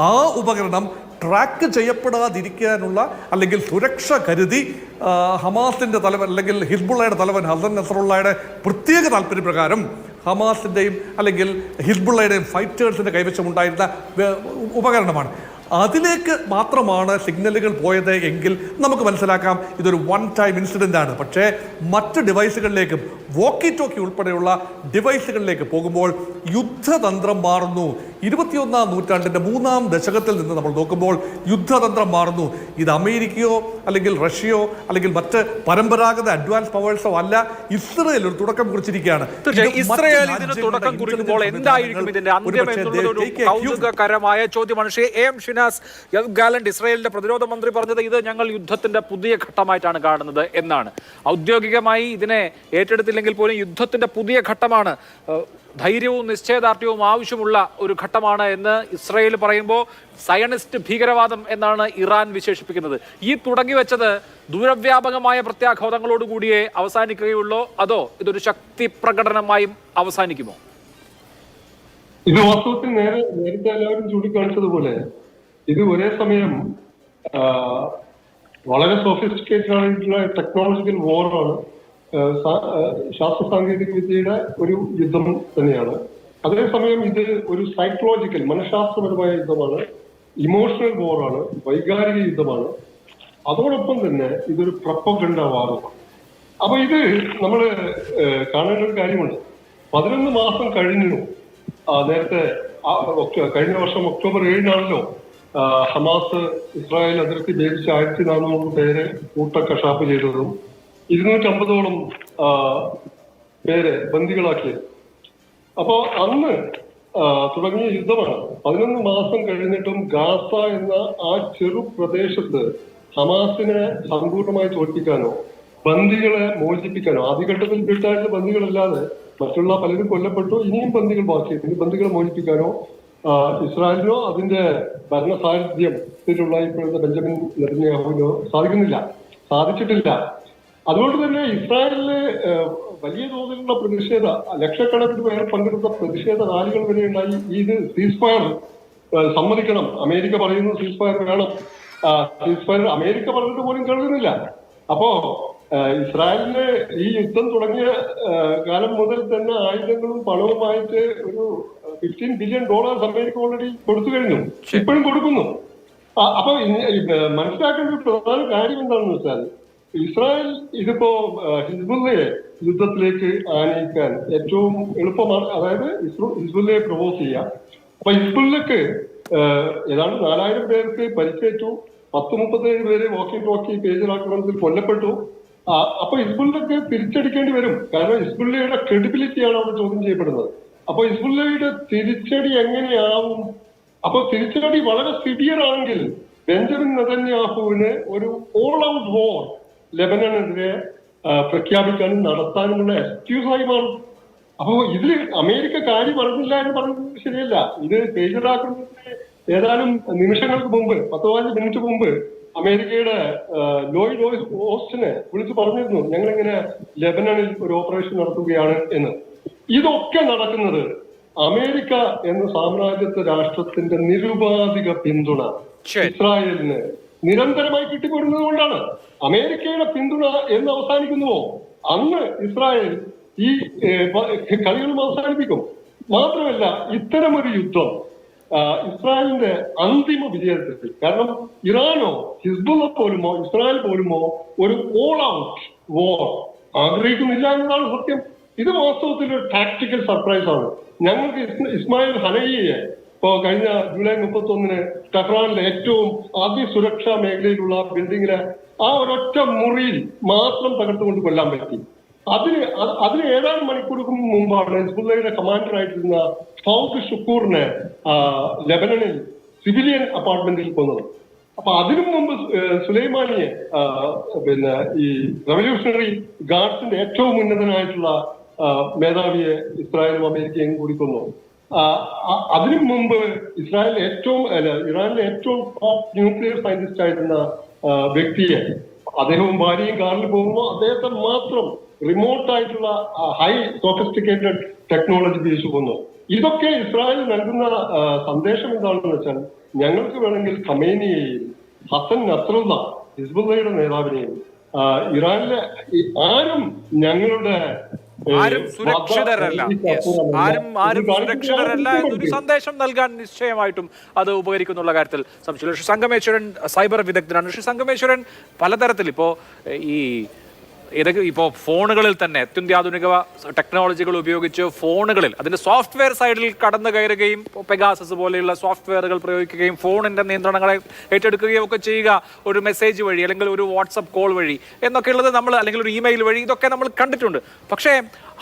ആ ഉപകരണം ട്രാക്ക് ചെയ്യപ്പെടാതിരിക്കാനുള്ള അല്ലെങ്കിൽ സുരക്ഷ കരുതി ഹമാസിൻ്റെ തലവൻ അല്ലെങ്കിൽ ഹിസ്ബുള്ളയുടെ തലവൻ ഹസൻ നസറുള്ളയുടെ പ്രത്യേക താല്പര്യപ്രകാരം ഹമാസിൻ്റെയും അല്ലെങ്കിൽ ഹിസ്ബുള്ളയുടെയും ഫൈറ്റേഴ്സിൻ്റെ കൈവശമുണ്ടായിരുന്ന ഉപകരണമാണ്. അതിലേക്ക് മാത്രമാണ് സിഗ്നലുകൾ പോയത് എങ്കിൽ നമുക്ക് മനസ്സിലാക്കാം ഇതൊരു വൺ ടൈം ഇൻസിഡൻ്റ് ആണ്. പക്ഷേ മറ്റ് ഡിവൈസുകളിലേക്കും വോക്കി ടോക്കി ഉൾപ്പെടെയുള്ള ഡിവൈസുകളിലേക്ക് പോകുമ്പോൾ യുദ്ധതന്ത്രം മാറുന്നു. 21-ാം നൂറ്റാണ്ടിൻ്റെ 3-ാം ദശകത്തിൽ നിന്ന് നമ്മൾ നോക്കുമ്പോൾ യുദ്ധതന്ത്രം മാറുന്നു. ഇത് അമേരിക്കയോ അല്ലെങ്കിൽ റഷ്യയോ അല്ലെങ്കിൽ മറ്റ് പരമ്പരാഗത അഡ്വാൻസ് പവേഴ്സോ അല്ല, ഇസ്രയേൽ ഒരു തുടക്കം കുറിച്ചിരിക്കുകയാണ്. ഇസ്രയേൽ ഇതിന് തുടക്കം കുറിക്കുമ്പോൾ എന്തായിരിക്കും ഇതിന്റെ അന്ത്യം എന്നുള്ളതൊരു കൗതുകകരമായ ചോദ്യമാണ്. ശ്രീ എം ഷിനാസ് ഗാലന്റ്, ഇസ്രയേലിന്റെ പ്രതിരോധ മന്ത്രി പറഞ്ഞത് ഇത് ഞങ്ങൾ യുദ്ധത്തിന്റെ പുതിയ ഘട്ടമായിട്ടാണ് കാണുന്നത് എന്നാണ്. ഔദ്യോഗികമായി ഇതിനെ ഏറ്റെടുത്തില്ലെങ്കിൽ പോലും യുദ്ധത്തിന്റെ പുതിയ ഘട്ടമാണ്, ധൈര്യവും നിശ്ചയദാർഢ്യവും ആവശ്യമുള്ള ഒരു ഘട്ടമാണ് എന്ന് ഇസ്രയേൽ പറയുമ്പോൾ സയനിസ്റ്റ് ഭീകരവാദം എന്നാണ് ഇറാൻ വിശേഷിപ്പിക്കുന്നത്. ഈ തുടങ്ങി വെച്ചത് ദൂരവ്യാപകമായ പ്രത്യാഘാതങ്ങളോടുകൂടിയേ അവസാനിക്കുകയുള്ളൂ, അതോ ഇതൊരു ശക്തി പ്രകടനമായും അവസാനിക്കുമോ? ഇത് വാസ്തവത്തിൽ നേരത്തെ എല്ലാവരും ചൂണ്ടിക്കാണിച്ചതുപോലെ ഇത് ഒരേ സമയം വളരെ സോഫിസ്റ്റിക്കേറ്റഡ് ആയിട്ടുള്ള ടെക്നോളജിക്കൽ വാറാണ്, ശാസ്ത്ര സാങ്കേതിക വിദ്യയുടെ ഒരു യുദ്ധം തന്നെയാണ്. അതേസമയം ഇത് ഒരു സൈക്കോളജിക്കൽ മനഃശാസ്ത്രപരമായ യുദ്ധമാണ്, ഇമോഷണൽ വാറാണ്, വൈകാരിക യുദ്ധമാണ്. അതോടൊപ്പം തന്നെ ഇതൊരു പ്രൊപ്പഗണ്ട വാറുമാണ്. അപ്പൊ ഇത് നമ്മൾ കാണേണ്ട ഒരു കാര്യമുണ്ട്. 11 മാസം കഴിഞ്ഞു. നേരത്തെ കഴിഞ്ഞ വർഷം ഒക്ടോബർ 7 ഹമാസ് ഇസ്രായേൽ അതിർത്തി ഭേദിച്ച് 1400 പേരെ കൂട്ടക്കശാപ്പ് ചെയ്തതും 250ഓളം പേരെ ബന്ദികളാക്കിയത്. അപ്പോ അന്ന് തുടങ്ങിയ യുദ്ധമാണ്. 11 മാസം കഴിഞ്ഞിട്ടും ഗാസ എന്ന ആ ചെറു പ്രദേശത്ത് ഹമാസിനെ സമ്പൂർണ്ണമായി തോൽപ്പിക്കാനോ ബന്ദികളെ മോചിപ്പിക്കാനോ, ആദ്യഘട്ടത്തിൽ ബ്രിട്ടാനിലെ ബന്ദികളല്ലാതെ മറ്റുള്ള പലരും കൊല്ലപ്പെട്ടു, ഇനിയും ബന്ദികൾ ബാക്കിയുണ്ട്, ബന്ദികളെ മോചിപ്പിക്കാനോ ഇസ്രായേലിനോ അതിന്റെ ഭരണസാരഥ്യത്തിലുള്ള ഇപ്പോഴത്തെ ബെഞ്ചമിൻ നെതന്യാഹുവിനോ സാധിച്ചിട്ടില്ല. അതുകൊണ്ട് തന്നെ ഇസ്രായേലിലെ വലിയ തോതിലുള്ള പ്രതിഷേധ, ലക്ഷക്കണക്കിന് പേർ പങ്കെടുത്ത പ്രതിഷേധ റാലികൾ വരെ ഉണ്ടായി. ഇത് സീസ്ഫയർ സമ്മതിക്കണം, അമേരിക്ക പറയുന്നു സീസ്ഫയർ വേണം, സീസ്ഫയർ അമേരിക്ക പറഞ്ഞിട്ട് പോലും കേൾക്കുന്നില്ല. അപ്പോ ഇസ്രായേലിന് ഈ യുദ്ധം തുടങ്ങിയ കാലം മുതൽ തന്നെ ആയുധങ്ങളും പണവുമായിട്ട് ഒരു $15 ബില്യൺ അമേരിക്ക ഓൾറെഡി കൊടുത്തു കഴിഞ്ഞു, ഇപ്പോഴും കൊടുക്കുന്നു. അപ്പൊ മനസ്സിലാക്കേണ്ട ഒരു പ്രധാന കാര്യം എന്താണെന്ന് വെച്ചാൽ, ഇസ്രായേൽ ഇതിപ്പോ ഹിസ്ബുള്ളയെ യുദ്ധത്തിലേക്ക് ആനയിക്കാൻ ഏറ്റവും എളുപ്പമാണ്, അതായത് ഹിസ്ബുള്ളയെ പ്രൊവോസ് ചെയ്യാം. അപ്പൊ ഹിസ്ബുള്ളക്ക് ഏതാണ്ട് 4000 പേർക്ക് പരിക്കേറ്റു, 37 പേര് ടോക്കി പേജർ ആക്രമണത്തിൽ കൊല്ലപ്പെട്ടു. അപ്പൊ ഹിസ്ബുള്ളക്ക് തിരിച്ചടിക്കേണ്ടി വരും. കാരണം ഹിസ്ബുള്ളയുടെ ക്രെഡിബിലിറ്റിയാണ് അവിടെ ചോദ്യം ചെയ്യപ്പെടുന്നത്. അപ്പൊ ഹിസ്ബുള്ളയുടെ തിരിച്ചടി എങ്ങനെയാവും? അപ്പൊ തിരിച്ചടി വളരെ സിവിയർ ആണെങ്കിൽ ബെഞ്ചമിൻ നെതന്യാഹുവിന് ഒരു ഓൾ ഔട്ട് വാർ ലെബനനെതിരെ പ്രഖ്യാപിക്കാനും നടത്താനുമുള്ള എക്സ്ക്യൂസായി മാറും. അപ്പോ ഇതിൽ അമേരിക്ക കാര്യം പറഞ്ഞില്ല എന്ന് പറയുന്നത് ശരിയല്ല. ഇത് പേജർ ആക്രമണത്തിന് ഏതാനും നിമിഷങ്ങൾക്ക് മുമ്പ്, 10-15 മിനിറ്റ് മുമ്പ് അമേരിക്കയുടെ ലോയിഡ് ഓസ്റ്റിനെ വിളിച്ചു പറഞ്ഞിരുന്നു, ഞങ്ങളിങ്ങനെ ലെബനനിൽ ഒരു ഓപ്പറേഷൻ നടത്തുകയാണ് എന്ന്. ഇതൊക്കെ നടക്കുന്നത് അമേരിക്ക എന്ന സാമ്രാജ്യത്വ രാഷ്ട്രത്തിന്റെ നിരുപാധിക പിന്തുണ ഇസ്രായേലിന് നിരന്തരമായി കിട്ടിക്കൊടുന്നത് കൊണ്ടാണ്. അമേരിക്കയുടെ പിന്തുണ എന്ന് അവസാനിക്കുന്നുവോ അന്ന് ഇസ്രായേൽ ഈ കളികളും അവസാനിപ്പിക്കും. മാത്രമല്ല, ഇത്തരമൊരു യുദ്ധം ഇസ്രായേലിന്റെ അന്തിമ വിജയത്തിൽ, കാരണം ഇറാനോ ഹിസ്ബുള്ള പോലുമോ ഇസ്രായേൽ പോലുമോ ഒരു ഓൾ ഔട്ട് വാർ ആഗ്രഹിക്കുന്നില്ല എന്നതാണ് സത്യം. ഇത് വാസ്തവത്തിൽ ഒരു ടാക്ടിക്കൽ സർപ്രൈസ് ആണ്. ഞങ്ങൾക്ക് ഇസ്മായിൽ ഹനയ്യയെ ഇപ്പോ കഴിഞ്ഞ ജൂലൈ 31 ടെഹ്റാനിലെ ഏറ്റവും അതിസുരക്ഷാ മേഖലയിലുള്ള ബിൽഡിങ്ങിലെ ആ ഒരൊറ്റ മുറിയിൽ മാത്രം തകർത്തുകൊണ്ട് കൊല്ലാൻ പറ്റി. അതിന് ഏതാനും മണിക്കൂറുകൾക്ക് മുമ്പാണ് ഹിസ്ബുള്ളയുടെ കമാൻഡറായിട്ടിരുന്ന ഫൗദ് ഷുക്കൂറിനെ ലെബനനിൽ സിവിലിയൻ അപ്പാർട്ട്മെന്റിൽ കൊന്നത്. അപ്പൊ അതിനു മുമ്പ് സുലൈമാനിയെ ഈ റവല്യൂഷണറി ഗാർഡ്സിന്റെ ഏറ്റവും ഉന്നതനായിട്ടുള്ള മേധാവിയെ ഇസ്രായേലും അമേരിക്കയും കൂടി കൊന്നു. അതിനു മുമ്പ് ഇറാനിലെ ഏറ്റവും ടോപ്പ് ന്യൂക്ലിയർ സയന്റിസ്റ്റ് ആയിരുന്ന വ്യക്തിയെ, അദ്ദേഹവും ഭാര്യയും കാറിൽ പോകുമ്പോൾ അദ്ദേഹത്തെ മാത്രം റിമോട്ടായിട്ടുള്ള ഹൈ സോഫിസ്റ്റിക്കേറ്റഡ് ടെക്നോളജി ഉപയോഗിച്ച് കൊന്നു. ഇതൊക്കെ ഇസ്രായേൽ നൽകുന്ന സന്ദേശം എന്താണെന്ന് വെച്ചാൽ, ഞങ്ങൾക്ക് വേണമെങ്കിൽ ഖമേനിയെയും ഹസൻ നസ്രുള്ള ഹിസ്ബുള്ളയുടെ നേതാവിനെയും ഇറാനിലെ ആരും ഞങ്ങളുടെ സുരക്ഷിതരല്ല എന്നൊരു സന്ദേശം നൽകാൻ നിശ്ചയമായിട്ടും അത് ഉപകരിക്കുന്നുള്ള കാര്യത്തിൽ സംശയമില്ല. ശ്രീ സംഗമേശ്വരൻ സൈബർ വിദഗ്ധനാണ്. ശ്രീ സംഗമേശ്വരൻ, പലതരത്തിൽ ഇപ്പോൾ ഫോണുകളിൽ തന്നെ അത്യന്താധുനിക ടെക്നോളജികൾ ഉപയോഗിച്ച് ഫോണുകളിൽ അതിന്റെ സോഫ്റ്റ്വെയർ സൈഡിൽ കടന്നു കയറുകയും പെഗാസസ് പോലെയുള്ള സോഫ്റ്റ്വെയറുകൾ പ്രയോഗിക്കുകയും ഫോണിന്റെ നിയന്ത്രണങ്ങളെ ഏറ്റെടുക്കുകയും ഒക്കെ ചെയ്യുക, ഒരു മെസ്സേജ് വഴി അല്ലെങ്കിൽ ഒരു വാട്സപ്പ് കോൾ വഴി എന്നൊക്കെയുള്ളത് നമ്മൾ, അല്ലെങ്കിൽ ഒരു ഇമെയിൽ വഴി, ഇതൊക്കെ നമ്മൾ കണ്ടിട്ടുണ്ട്. പക്ഷേ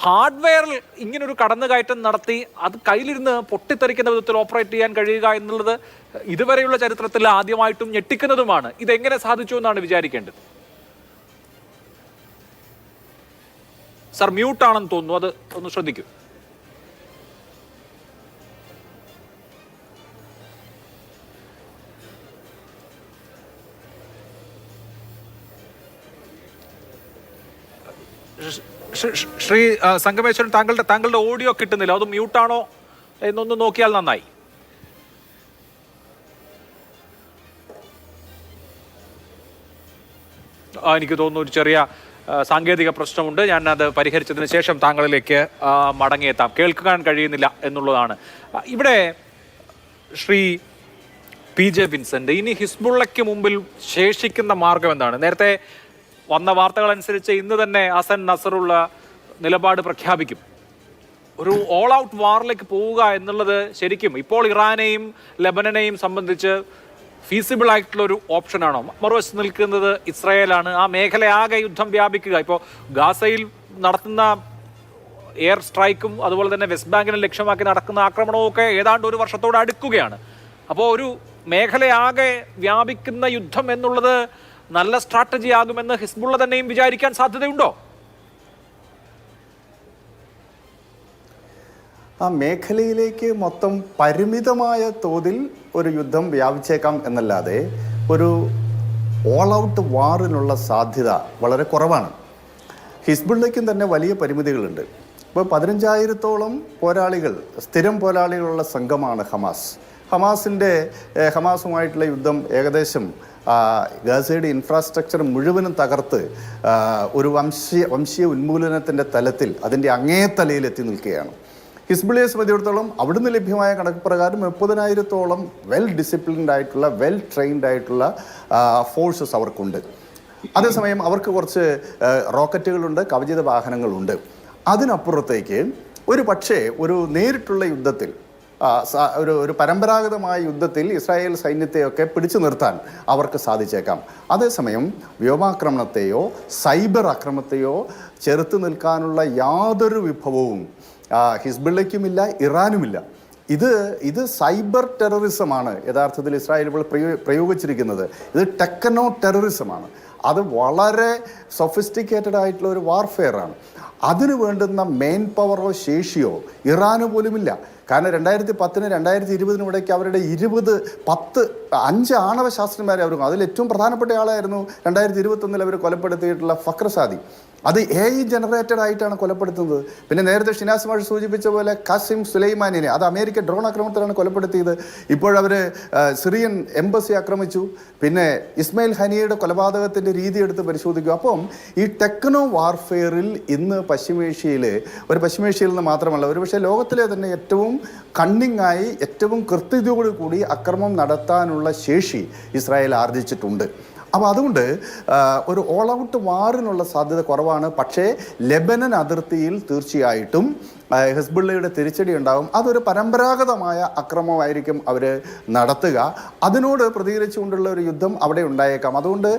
ഹാർഡ്വെയറിൽ ഇങ്ങനൊരു കടന്നുകയറ്റം നടത്തി അത് കയ്യിലിരുന്ന് പൊട്ടിത്തെറിക്കുന്ന വിധത്തിൽ ഓപ്പറേറ്റ് ചെയ്യാൻ കഴിയുക എന്നുള്ളത് ഇതുവരെയുള്ള ചരിത്രത്തിൽ ആദ്യമായിട്ടും ഞെട്ടിക്കുന്നതുമാണ്. ഇതെങ്ങനെ സാധിച്ചു എന്നാണ് വിചാരിക്കേണ്ടത്. സർ, മ്യൂട്ടാണെന്ന് തോന്നുന്നു, അത് ഒന്ന് ശ്രദ്ധിക്കൂ. ശ്രീ സംഗമേശ്വരൻ, താങ്കളുടെ ഓഡിയോ കിട്ടുന്നില്ല, അത് മ്യൂട്ടാണോ എന്നൊന്ന് നോക്കിയാൽ നന്നായി. എനിക്ക് തോന്നുന്നു ഒരു ചെറിയ സാങ്കേതിക പ്രശ്നമുണ്ട്. ഞാൻ അത് പരിഹരിച്ചതിന് ശേഷം താങ്കളിലേക്ക് മടങ്ങിയെത്താം. കേൾക്കാൻ കഴിയുന്നില്ല എന്നുള്ളതാണ്. ഇവിടെ ശ്രീ PJ വിൻസെന്റ്, ഇനി ഹിസ്ബുള്ളയ്ക്ക് മുമ്പിൽ ശേഷിക്കുന്ന മാർഗം എന്താണ്? നേരത്തെ വന്ന വാർത്തകൾ അനുസരിച്ച് ഇന്ന് തന്നെ ഹസൻ നസറുള്ള നിലപാട് പ്രഖ്യാപിക്കും. ഒരു ഓൾ ഔട്ട് വാറിലേക്ക് പോവുക എന്നുള്ളത് ശരിക്കും ഇപ്പോൾ ഇറാനെയും ലെബനനെയും സംബന്ധിച്ച് ഫീസിബിൾ ആയിട്ടുള്ള ഒരു ഓപ്ഷനാണോ? മറുവശത്ത് നിൽക്കുന്നത് ഇസ്രായേലാണ്. ആ മേഖലയാകെ യുദ്ധം വ്യാപിക്കുക. ഇപ്പോൾ ഗാസയിൽ നടത്തുന്ന എയർ സ്ട്രൈക്കും അതുപോലെ തന്നെ വെസ്റ്റ് ബാങ്കിനെ ലക്ഷ്യമാക്കി നടക്കുന്ന ആക്രമണവും ഒക്കെ ഏതാണ്ട് ഒരു വർഷത്തോട് അടുക്കുകയാണ്. അപ്പോൾ ഒരു മേഖലയാകെ വ്യാപിക്കുന്ന യുദ്ധം എന്നുള്ളത് നല്ല സ്ട്രാറ്റജി ആകുമെന്ന് ഹിസ്ബുള്ള തന്നെയും വിചാരിക്കാൻ സാധ്യതയുണ്ടോ? ആ മേഖലയിലേക്ക് മൊത്തം പരിമിതമായ തോതിൽ ഒരു യുദ്ധം വ്യാപിച്ചേക്കാം എന്നല്ലാതെ ഒരു ഓൾ ഔട്ട് വാറിനുള്ള സാധ്യത വളരെ കുറവാണ്. ഹിസ്ബുള്ളയ്ക്കും തന്നെ വലിയ പരിമിതികളുണ്ട്. ഇപ്പോൾ 15,000-ഓളം പോരാളികൾ, സ്ഥിരം പോരാളികളുള്ള സംഘമാണ് ഹമാസ്. ഹമാസുമായിട്ടുള്ള യുദ്ധം ഏകദേശം ഗാസയുടെ ഇൻഫ്രാസ്ട്രക്ചർ മുഴുവനും തകർത്ത് ഒരു വംശീയ ഉന്മൂലനത്തിൻ്റെ തലത്തിൽ അതിൻ്റെ അങ്ങേത്തലയിൽ എത്തി നിൽക്കുകയാണ്. ഹിസ്ബുള്ളയെ സംബന്ധിച്ചിടത്തോളം അവിടുന്ന് ലഭ്യമായ കണക്ക് പ്രകാരം 30,000-ഓളം വെൽ ഡിസിപ്ലിൻഡ് ആയിട്ടുള്ള, വെൽ ട്രെയിൻഡ് ആയിട്ടുള്ള ഫോഴ്സസ് അവർക്കുണ്ട്. അതേസമയം അവർക്ക് കുറച്ച് റോക്കറ്റുകളുണ്ട്, കവചിത വാഹനങ്ങളുണ്ട്. അതിനപ്പുറത്തേക്ക് ഒരു പക്ഷേ ഒരു നേരിട്ടുള്ള യുദ്ധത്തിൽ, ഒരു പരമ്പരാഗതമായ യുദ്ധത്തിൽ ഇസ്രായേൽ സൈന്യത്തെയൊക്കെ പിടിച്ചു നിർത്താൻ അവർക്ക് സാധിച്ചേക്കാം. അതേസമയം വ്യോമാക്രമണത്തെയോ സൈബർ ആക്രമണത്തെയോ ചെറുത്ത് നിൽക്കാനുള്ള യാതൊരു വിഭവവും ഹിസ്ബുള്ളയ്ക്കുമില്ല, ഇറാനുമില്ല. ഇത് സൈബർ ടെററിസമാണ് യഥാർത്ഥത്തിൽ ഇസ്രായേൽ ഇപ്പോൾ പ്രയോഗിച്ചിരിക്കുന്നത്. ഇത് ടെക്നോ ടെററിസമാണ്. അത് വളരെ സൊഫിസ്റ്റിക്കേറ്റഡ് ആയിട്ടുള്ള ഒരു വാർഫെയർ ആണ്. അതിന് വേണ്ടുന്ന മെയിൻ പവറോ ശേഷിയോ ഇറാന് പോലുമില്ല. കാരണം 2010-ന് 2020-നും ഇടയ്ക്ക് അവരുടെ 5 ആണവ ശാസ്ത്രജ്ഞന്മാരെ അവർ, അതിൽ ഏറ്റവും പ്രധാനപ്പെട്ട ആളായിരുന്നു 2021-ൽ അവർ കൊലപ്പെടുത്തിയിട്ടുള്ള ഫക്ർ സാദി. അത് AI ജനറേറ്റഡ് ആയിട്ടാണ് കൊലപ്പെടുത്തുന്നത്. പിന്നെ നേരത്തെ ഷിനാസ് മാഷ് സൂചിപ്പിച്ച പോലെ ഖാസിം സുലൈമാനിനെ അത് അമേരിക്ക ഡ്രോൺ ആക്രമണത്തിലാണ് കൊലപ്പെടുത്തിയത്. ഇപ്പോഴവർ സിറിയൻ എംബസി ആക്രമിച്ചു. പിന്നെ ഇസ്മയിൽ ഹനിയുടെ കൊലപാതകത്തിൻ്റെ രീതി എടുത്ത് പരിശോധിക്കും. അപ്പം ഈ ടെക്നോ വാർഫെയറിൽ ഇന്ന് പശ്ചിമേഷ്യയിൽ നിന്ന് മാത്രമല്ല, ഒരുപക്ഷെ ലോകത്തിലെ തന്നെ ഏറ്റവും കണ്ണിങ്ങായി, ഏറ്റവും കൃത്യതയോടുകൂടി അക്രമം നടത്താനുള്ള ശേഷി ഇസ്രായേൽ ആർജിച്ചിട്ടുണ്ട്. അപ്പോൾ അതുകൊണ്ട് ഒരു ഓൾ ഔട്ട് വാറിനുള്ള സാധ്യത കുറവാണ്. പക്ഷേ ലെബനൻ അതിർത്തിയിൽ തീർച്ചയായിട്ടും ഹിസ്ബുള്ളയുടെ തിരിച്ചടി ഉണ്ടാകും. അതൊരു പരമ്പരാഗതമായ അക്രമമായിരിക്കും അവർ നടത്തുക. അതിനോട് പ്രതികരിച്ചുകൊണ്ടുള്ള ഒരു യുദ്ധം അവിടെ ഉണ്ടായേക്കാം. അതുകൊണ്ട്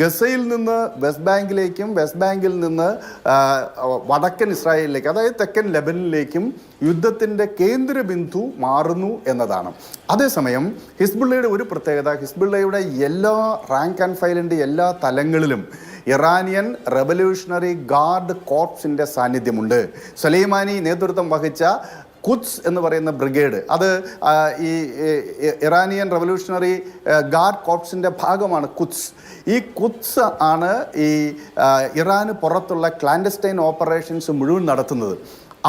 ഗസയിൽ നിന്ന് വെസ്റ്റ് ബാങ്കിലേക്കും, വെസ്റ്റ് ബാങ്കിൽ നിന്ന് വടക്കൻ ഇസ്രായേലിലേക്ക്, അതായത് തെക്കൻ ലെബനിലേക്കും യുദ്ധത്തിൻ്റെ കേന്ദ്രബിന്ദു മാറുന്നു എന്നതാണ്. അതേസമയം ഹിസ്ബുള്ളയുടെ ഒരു പ്രത്യേകത, ഹിസ്ബുള്ളയുടെ എല്ലാ റാങ്ക് ആൻഡ് ഫയലിൻ്റെ എല്ലാ തലങ്ങളിലും ഇറാനിയൻ റെവല്യൂഷണറി ഗാർഡ് കോർപ്സിൻ്റെ സാന്നിധ്യമുണ്ട്. സുലൈമാനി നേതൃത്വം വഹിച്ച ഖുദ്സ് എന്ന് പറയുന്ന ബ്രിഗേഡ്, അത് ഈ ഇറാനിയൻ റെവല്യൂഷണറി ഗാർഡ് കോർപ്സിൻ്റെ ഭാഗമാണ് ഖുദ്സ്. ഈ ഖുദ്സ് ആണ് ഈ ഇറാന് പുറത്തുള്ള ക്ലാൻഡസ്റ്റൈൻ ഓപ്പറേഷൻസ് മുഴുവൻ നടത്തുന്നത്.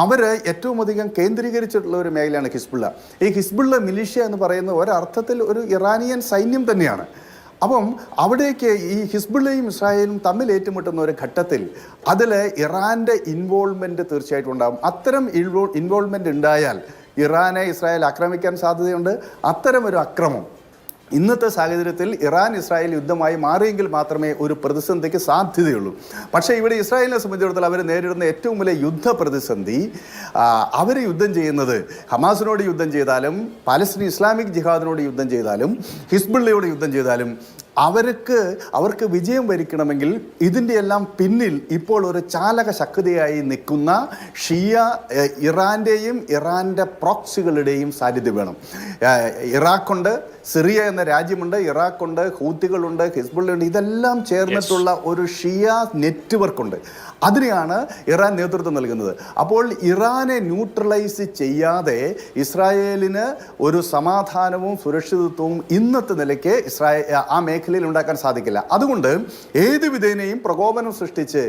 അവർ ഏറ്റവും അധികം കേന്ദ്രീകരിച്ചിട്ടുള്ള ഒരു മേഖലയാണ് ഹിസ്ബുള്ള. ഈ ഹിസ്ബുള്ള മിലിഷ്യ എന്ന് പറയുന്ന ഒരർത്ഥത്തിൽ ഒരു ഇറാനിയൻ സൈന്യം തന്നെയാണ്. അപ്പം അവിടേക്ക് ഈ ഹിസ്ബുള്ളയും ഇസ്രായേലും തമ്മിൽ ഏറ്റുമുട്ടുന്ന ഒരു ഘട്ടത്തിൽ അതിൽ ഇറാൻ്റെ ഇൻവോൾവ്മെൻറ്റ് തീർച്ചയായിട്ടും ഉണ്ടാകും. അത്തരം ഇൻവോൾവ്മെൻറ്റ് ഉണ്ടായാൽ ഇറാനെ ഇസ്രായേൽ ആക്രമിക്കാൻ സാധ്യതയുണ്ട്. അത്തരമൊരു അക്രമം ഇന്നത്തെ സാഹചര്യത്തിൽ ഇറാൻ ഇസ്രായേൽ യുദ്ധമായി മാറിയെങ്കിൽ മാത്രമേ ഒരു പ്രതിസന്ധിക്ക് സാധ്യതയുള്ളൂ. പക്ഷേ ഇവിടെ ഇസ്രായേലിനെ സംബന്ധിച്ചിടത്തോളം അവർ നേരിടുന്ന ഏറ്റവും വലിയ യുദ്ധ പ്രതിസന്ധി, അവർ യുദ്ധം ചെയ്യുന്നത് ഹമാസിനോട് യുദ്ധം ചെയ്താലും, പാലസ്തീൻ ഇസ്ലാമിക് ജിഹാദിനോട് യുദ്ധം ചെയ്താലും, ഹിസ്ബുള്ളയോട് യുദ്ധം ചെയ്താലും അവർക്ക് വിജയം വരിക്കണമെങ്കിൽ ഇതിൻ്റെ എല്ലാം പിന്നിൽ ഇപ്പോൾ ഒരു ചാലക ശക്തിയായി നിൽക്കുന്ന ഇറാൻ്റെയും ഇറാൻ്റെ പ്രോക്സികളുടെയും സാന്നിധ്യം വേണം. ഇറാഖുണ്ട്, സിറിയ എന്ന രാജ്യമുണ്ട്, ഇറാഖുണ്ട്, ഹൂത്തികളുണ്ട്, ഹിസ്ബുള്ളുണ്ട്. ഇതെല്ലാം ചേർന്നിട്ടുള്ള ഒരു ഷിയ നെറ്റ്വർക്കുണ്ട്. അതിനെയാണ് ഇറാൻ നേതൃത്വം നൽകുന്നത്. അപ്പോൾ ഇറാനെ ന്യൂട്രലൈസ് ചെയ്യാതെ ഇസ്രായേലിന് ഒരു സമാധാനവും സുരക്ഷിതത്വവും ഇന്നത്തെ നിലയ്ക്ക് ആ മേഖലയിൽ ഉണ്ടാക്കാൻ സാധിക്കില്ല. അതുകൊണ്ട് ഏത് വിധേനയും പ്രകോപനം സൃഷ്ടിച്ച്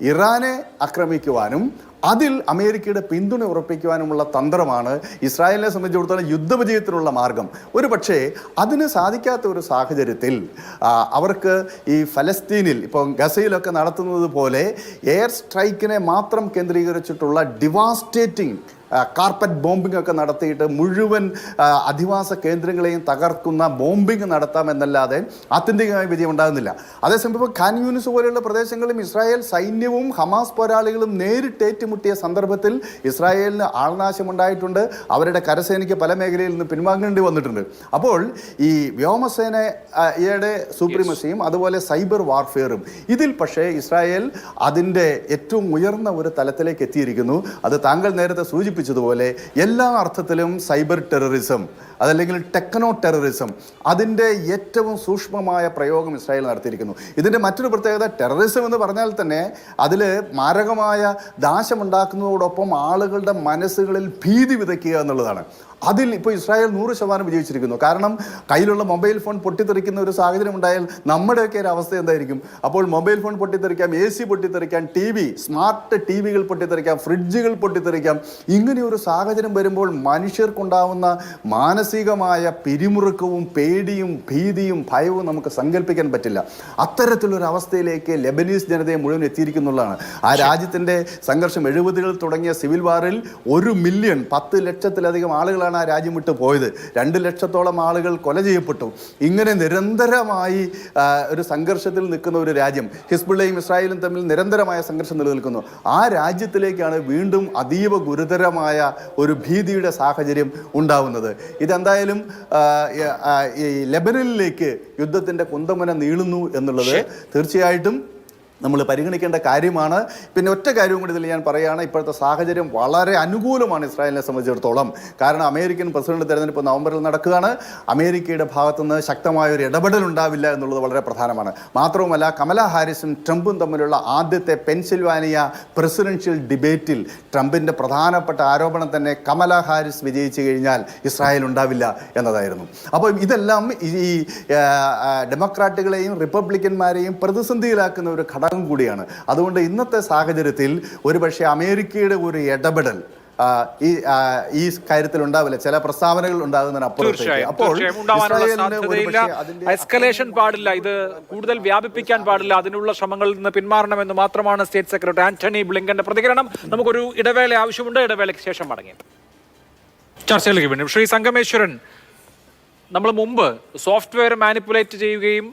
ഇറാനെ ആക്രമിക്കുവാനും അതിൽ അമേരിക്കയുടെ പിന്തുണ ഉറപ്പിക്കുവാനുമുള്ള തന്ത്രമാണ് ഇസ്രായേലിനെ സംബന്ധിച്ചിടത്തോളം യുദ്ധവിജയത്തിനുള്ള മാർഗം. ഒരു പക്ഷേ അതിന് സാധിക്കാത്ത ഒരു സാഹചര്യത്തിൽ അവർക്ക് ഈ ഫലസ്തീനിൽ ഇപ്പോൾ ഗസയിലൊക്കെ നടത്തുന്നത് പോലെ എയർ സ്ട്രൈക്കിനെ മാത്രം കേന്ദ്രീകരിച്ചിട്ടുള്ള ഡിവാസ്റ്റേറ്റിംഗ് കാർപ്പറ്റ് ബോംബിംഗ് ഒക്കെ നടത്തിയിട്ട് മുഴുവൻ അധിവാസ കേന്ദ്രങ്ങളെയും തകർക്കുന്ന ബോംബിംഗ് നടത്താമെന്നല്ലാതെ ആത്യന്തികമായ വിജയം ഉണ്ടാകുന്നില്ല. അതേസമയം ഇപ്പോൾ ഖാൻ യൂനിസ് പോലെയുള്ള പ്രദേശങ്ങളിലും ഇസ്രായേൽ സൈന്യവും ഹമാസ് പോരാളികളും നേരിട്ട് ഏറ്റുമുട്ടിയ സന്ദർഭത്തിൽ ഇസ്രായേലിന് ആൾനാശമുണ്ടായിട്ടുണ്ട്. അവരുടെ കരസേനയ്ക്ക് പല മേഖലയിൽ നിന്ന് പിൻവാങ്ങേണ്ടി വന്നിട്ടുണ്ട്. അപ്പോൾ ഈ വ്യോമസേനയുടെ സൂപ്രീമസിയും അതുപോലെ സൈബർ വാർഫെയറും ഇതിൽ പക്ഷേ ഇസ്രായേൽ അതിൻ്റെ ഏറ്റവും ഉയർന്ന ഒരു തലത്തിലേക്ക് എത്തിയിരിക്കുന്നു. അത് താങ്കൾ നേരത്തെ സൂചിപ്പിച്ചതുപോലെ എല്ലാ അർത്ഥത്തിലും സൈബർ ടെററിസം അതല്ലെങ്കിൽ ടെക്നോ ടെററിസം അതിൻ്റെ ഏറ്റവും സൂക്ഷ്മമായ പ്രയോഗം ഇസ്രായേൽ നടത്തിയിരിക്കുന്നു. ഇതിൻ്റെ മറ്റൊരു പ്രത്യേകത, ടെററിസം എന്ന് പറഞ്ഞാൽ തന്നെ അതിൽ മാരകമായ നാശമുണ്ടാക്കുന്നതോടൊപ്പം ആളുകളുടെ മനസ്സുകളിൽ ഭീതി വിതയ്ക്കുക എന്നുള്ളതാണ്. അതിൽ ഇപ്പോൾ ഇസ്രായേൽ 100% വിജയിച്ചിരിക്കുന്നു. കാരണം കയ്യിലുള്ള മൊബൈൽ ഫോൺ പൊട്ടിത്തെറിക്കുന്ന ഒരു സാഹചര്യം ഉണ്ടായാൽ നമ്മുടെയൊക്കെ ഒരു അവസ്ഥ എന്തായിരിക്കും? അപ്പോൾ മൊബൈൽ ഫോൺ പൊട്ടിത്തെറിക്കാം, AC പൊട്ടിത്തെറിക്കാം, TV സ്മാർട്ട് TVകൾ പൊട്ടിത്തെറിക്കാം, ഫ്രിഡ്ജുകൾ പൊട്ടിത്തെറിക്കാം. ഇങ്ങനെയൊരു സാഹചര്യം വരുമ്പോൾ മനുഷ്യർക്കുണ്ടാവുന്ന മാനസികമായ പിരിമുറുക്കവും പേടിയും ഭീതിയും ഭയവും നമുക്ക് സങ്കല്പിക്കാൻ പറ്റില്ല. അത്തരത്തിലൊരു അവസ്ഥയിലേക്ക് ലെബനീസ് ജനതയെ മുഴുവൻ എത്തിയിരിക്കുന്നുള്ളതാണ്. ആ രാജ്യത്തിൻ്റെ സംഘർഷം 70കളിൽ തുടങ്ങിയ സിവിൽ വാറിൽ 1 മില്യൺ 10 ലക്ഷത്തിലധികം ആളുകളാണ് ആ രാജ്യം വിട്ടു പോയത്. 2 ലക്ഷത്തോളം ആളുകൾ കൊല ചെയ്യപ്പെട്ടു. ഇങ്ങനെ നിരന്തരമായി ഒരു സംഘർഷത്തിൽ നിൽക്കുന്ന ഒരു രാജ്യം, ഹിസ്ബുള്ളയും ഇസ്രായേലും തമ്മിൽ നിരന്തരമായ സംഘർഷം നിലനിൽക്കുന്നു. ആ രാജ്യത്തിലേക്കാണ് വീണ്ടും അതീവ ഗുരുതരമായ ഒരു ഭീതിയുടെ സാഹചര്യം ഉണ്ടാവുന്നത്. ഇതെന്തായാലും ഈ ലെബനനിലേക്ക് യുദ്ധത്തിൻ്റെ കുന്തമുന നീളുന്നു എന്നുള്ളത് തീർച്ചയായിട്ടും നമ്മൾ പരിഗണിക്കേണ്ട കാര്യമാണ്. പിന്നെ ഒറ്റ കാര്യവും കൂടി ഇതിൽ ഞാൻ പറയുകയാണ്, ഇപ്പോഴത്തെ സാഹചര്യം വളരെ അനുകൂലമാണ് ഇസ്രായേലിനെ സംബന്ധിച്ചിടത്തോളം. കാരണം അമേരിക്കൻ പ്രസിഡന്റ് തെരഞ്ഞെടുപ്പ് നവംബറിൽ നടക്കുകയാണ്. അമേരിക്കയുടെ ഭാഗത്തുനിന്ന് ശക്തമായ ഒരു ഇടപെടൽ ഉണ്ടാവില്ല എന്നുള്ളത് വളരെ പ്രധാനമാണ്. മാത്രവുമല്ല, കമലാ ഹാരിസും ട്രംപും തമ്മിലുള്ള ആദ്യത്തെ പെൻസിൽവാനിയ പ്രസിഡൻഷ്യൽ ഡിബേറ്റിൽ ട്രംപിൻ്റെ പ്രധാനപ്പെട്ട ആരോപണം തന്നെ കമലാ ഹാരിസ് വിജയിച്ചു കഴിഞ്ഞാൽ ഇസ്രായേൽ ഉണ്ടാവില്ല എന്നതായിരുന്നു. അപ്പോൾ ഇതെല്ലാം ഈ ഡെമോക്രാറ്റുകളെയും റിപ്പബ്ലിക്കന്മാരെയും പ്രതിസന്ധിയിലാക്കുന്ന ഒരു ഘടകം കൂടിയാണ്. അതുകൊണ്ട് ഇന്നത്തെ സാഹചര്യത്തിൽ ഒരുപക്ഷെ അമേരിക്കയുടെ ഒരു ഇടപെടൽ ഈ കാര്യത്തിൽ ഉണ്ടാവില്ല. ചില പ്രസ്താവനകൾ ഉണ്ടാകുന്നതിനപ്പുറത്തേക്ക് അപ്പോൾ എസ്കലേഷൻ പാടില്ല, ഇത് കൂടുതൽ വ്യാപിപ്പിക്കാൻ പാടില്ല, അതിനുള്ള ശ്രമങ്ങളിൽ നിന്ന് പിന്മാറണമെന്ന് മാത്രമാണ് സ്റ്റേറ്റ് സെക്രട്ടറി ആന്റണി ബ്ലിങ്കന്റെ പ്രതികരണം. നമുക്കൊരു ഇടവേള ആവശ്യമുണ്ട്. ഇടവേളയ്ക്ക് ശേഷം മടങ്ങി ചർച്ചയിലേക്ക് വീണ്ടും. ശ്രീ സംഗമേശ്വരൻ, നമ്മൾ മുമ്പ് സോഫ്റ്റ്വെയർ മാനിപ്പുലേറ്റ് ചെയ്യുകയും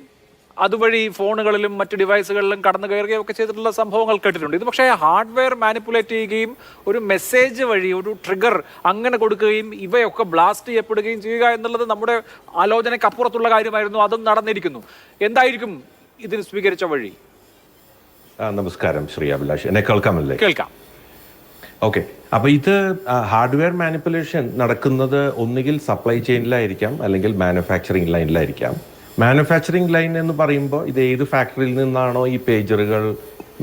അതുവഴി ഫോണുകളിലും മറ്റ് ഡിവൈസുകളിലും കടന്നു കയറുകയും ഒക്കെ ചെയ്തിട്ടുള്ള സംഭവങ്ങൾ കേട്ടിട്ടുണ്ട്. ഇത് പക്ഷേ ഹാർഡ്വെയർ മാനിപ്പുലേറ്റ് ചെയ്യുകയും ഒരു മെസ്സേജ് വഴി ഒരു ട്രിഗർ അങ്ങനെ കൊടുക്കുകയും ഇവയൊക്കെ ബ്ലാസ്റ്റ് ചെയ്യപ്പെടുകയും ചെയ്യുക എന്നുള്ളത് നമ്മുടെ ആലോചനയ്ക്കപ്പുറത്തുള്ള കാര്യമായിരുന്നു. അതും നടന്നിരിക്കുന്നു. എന്തായിരിക്കും ഇതിന് സ്വീകരിച്ച വഴി? നമസ്കാരം ശ്രീ അഭിലാഷ്, എന്നെ കേൾക്കാമല്ലേ? കേൾക്കാം. ഓക്കെ, അപ്പൊ ഇത് ഹാർഡ്വെയർ മാനിപ്പുലേഷൻ നടക്കുന്നത് ഒന്നുകിൽ സപ്ലൈ ചെയിനിലായിരിക്കാം അല്ലെങ്കിൽ മാനുഫാക്ചറിങ് ലൈനിലായിരിക്കാം. മാനുഫാക്ചറിങ് ലൈൻ എന്ന് പറയുമ്പോൾ ഇത് ഏത് ഫാക്ടറിയിൽ നിന്നാണോ ഈ പേജറുകൾ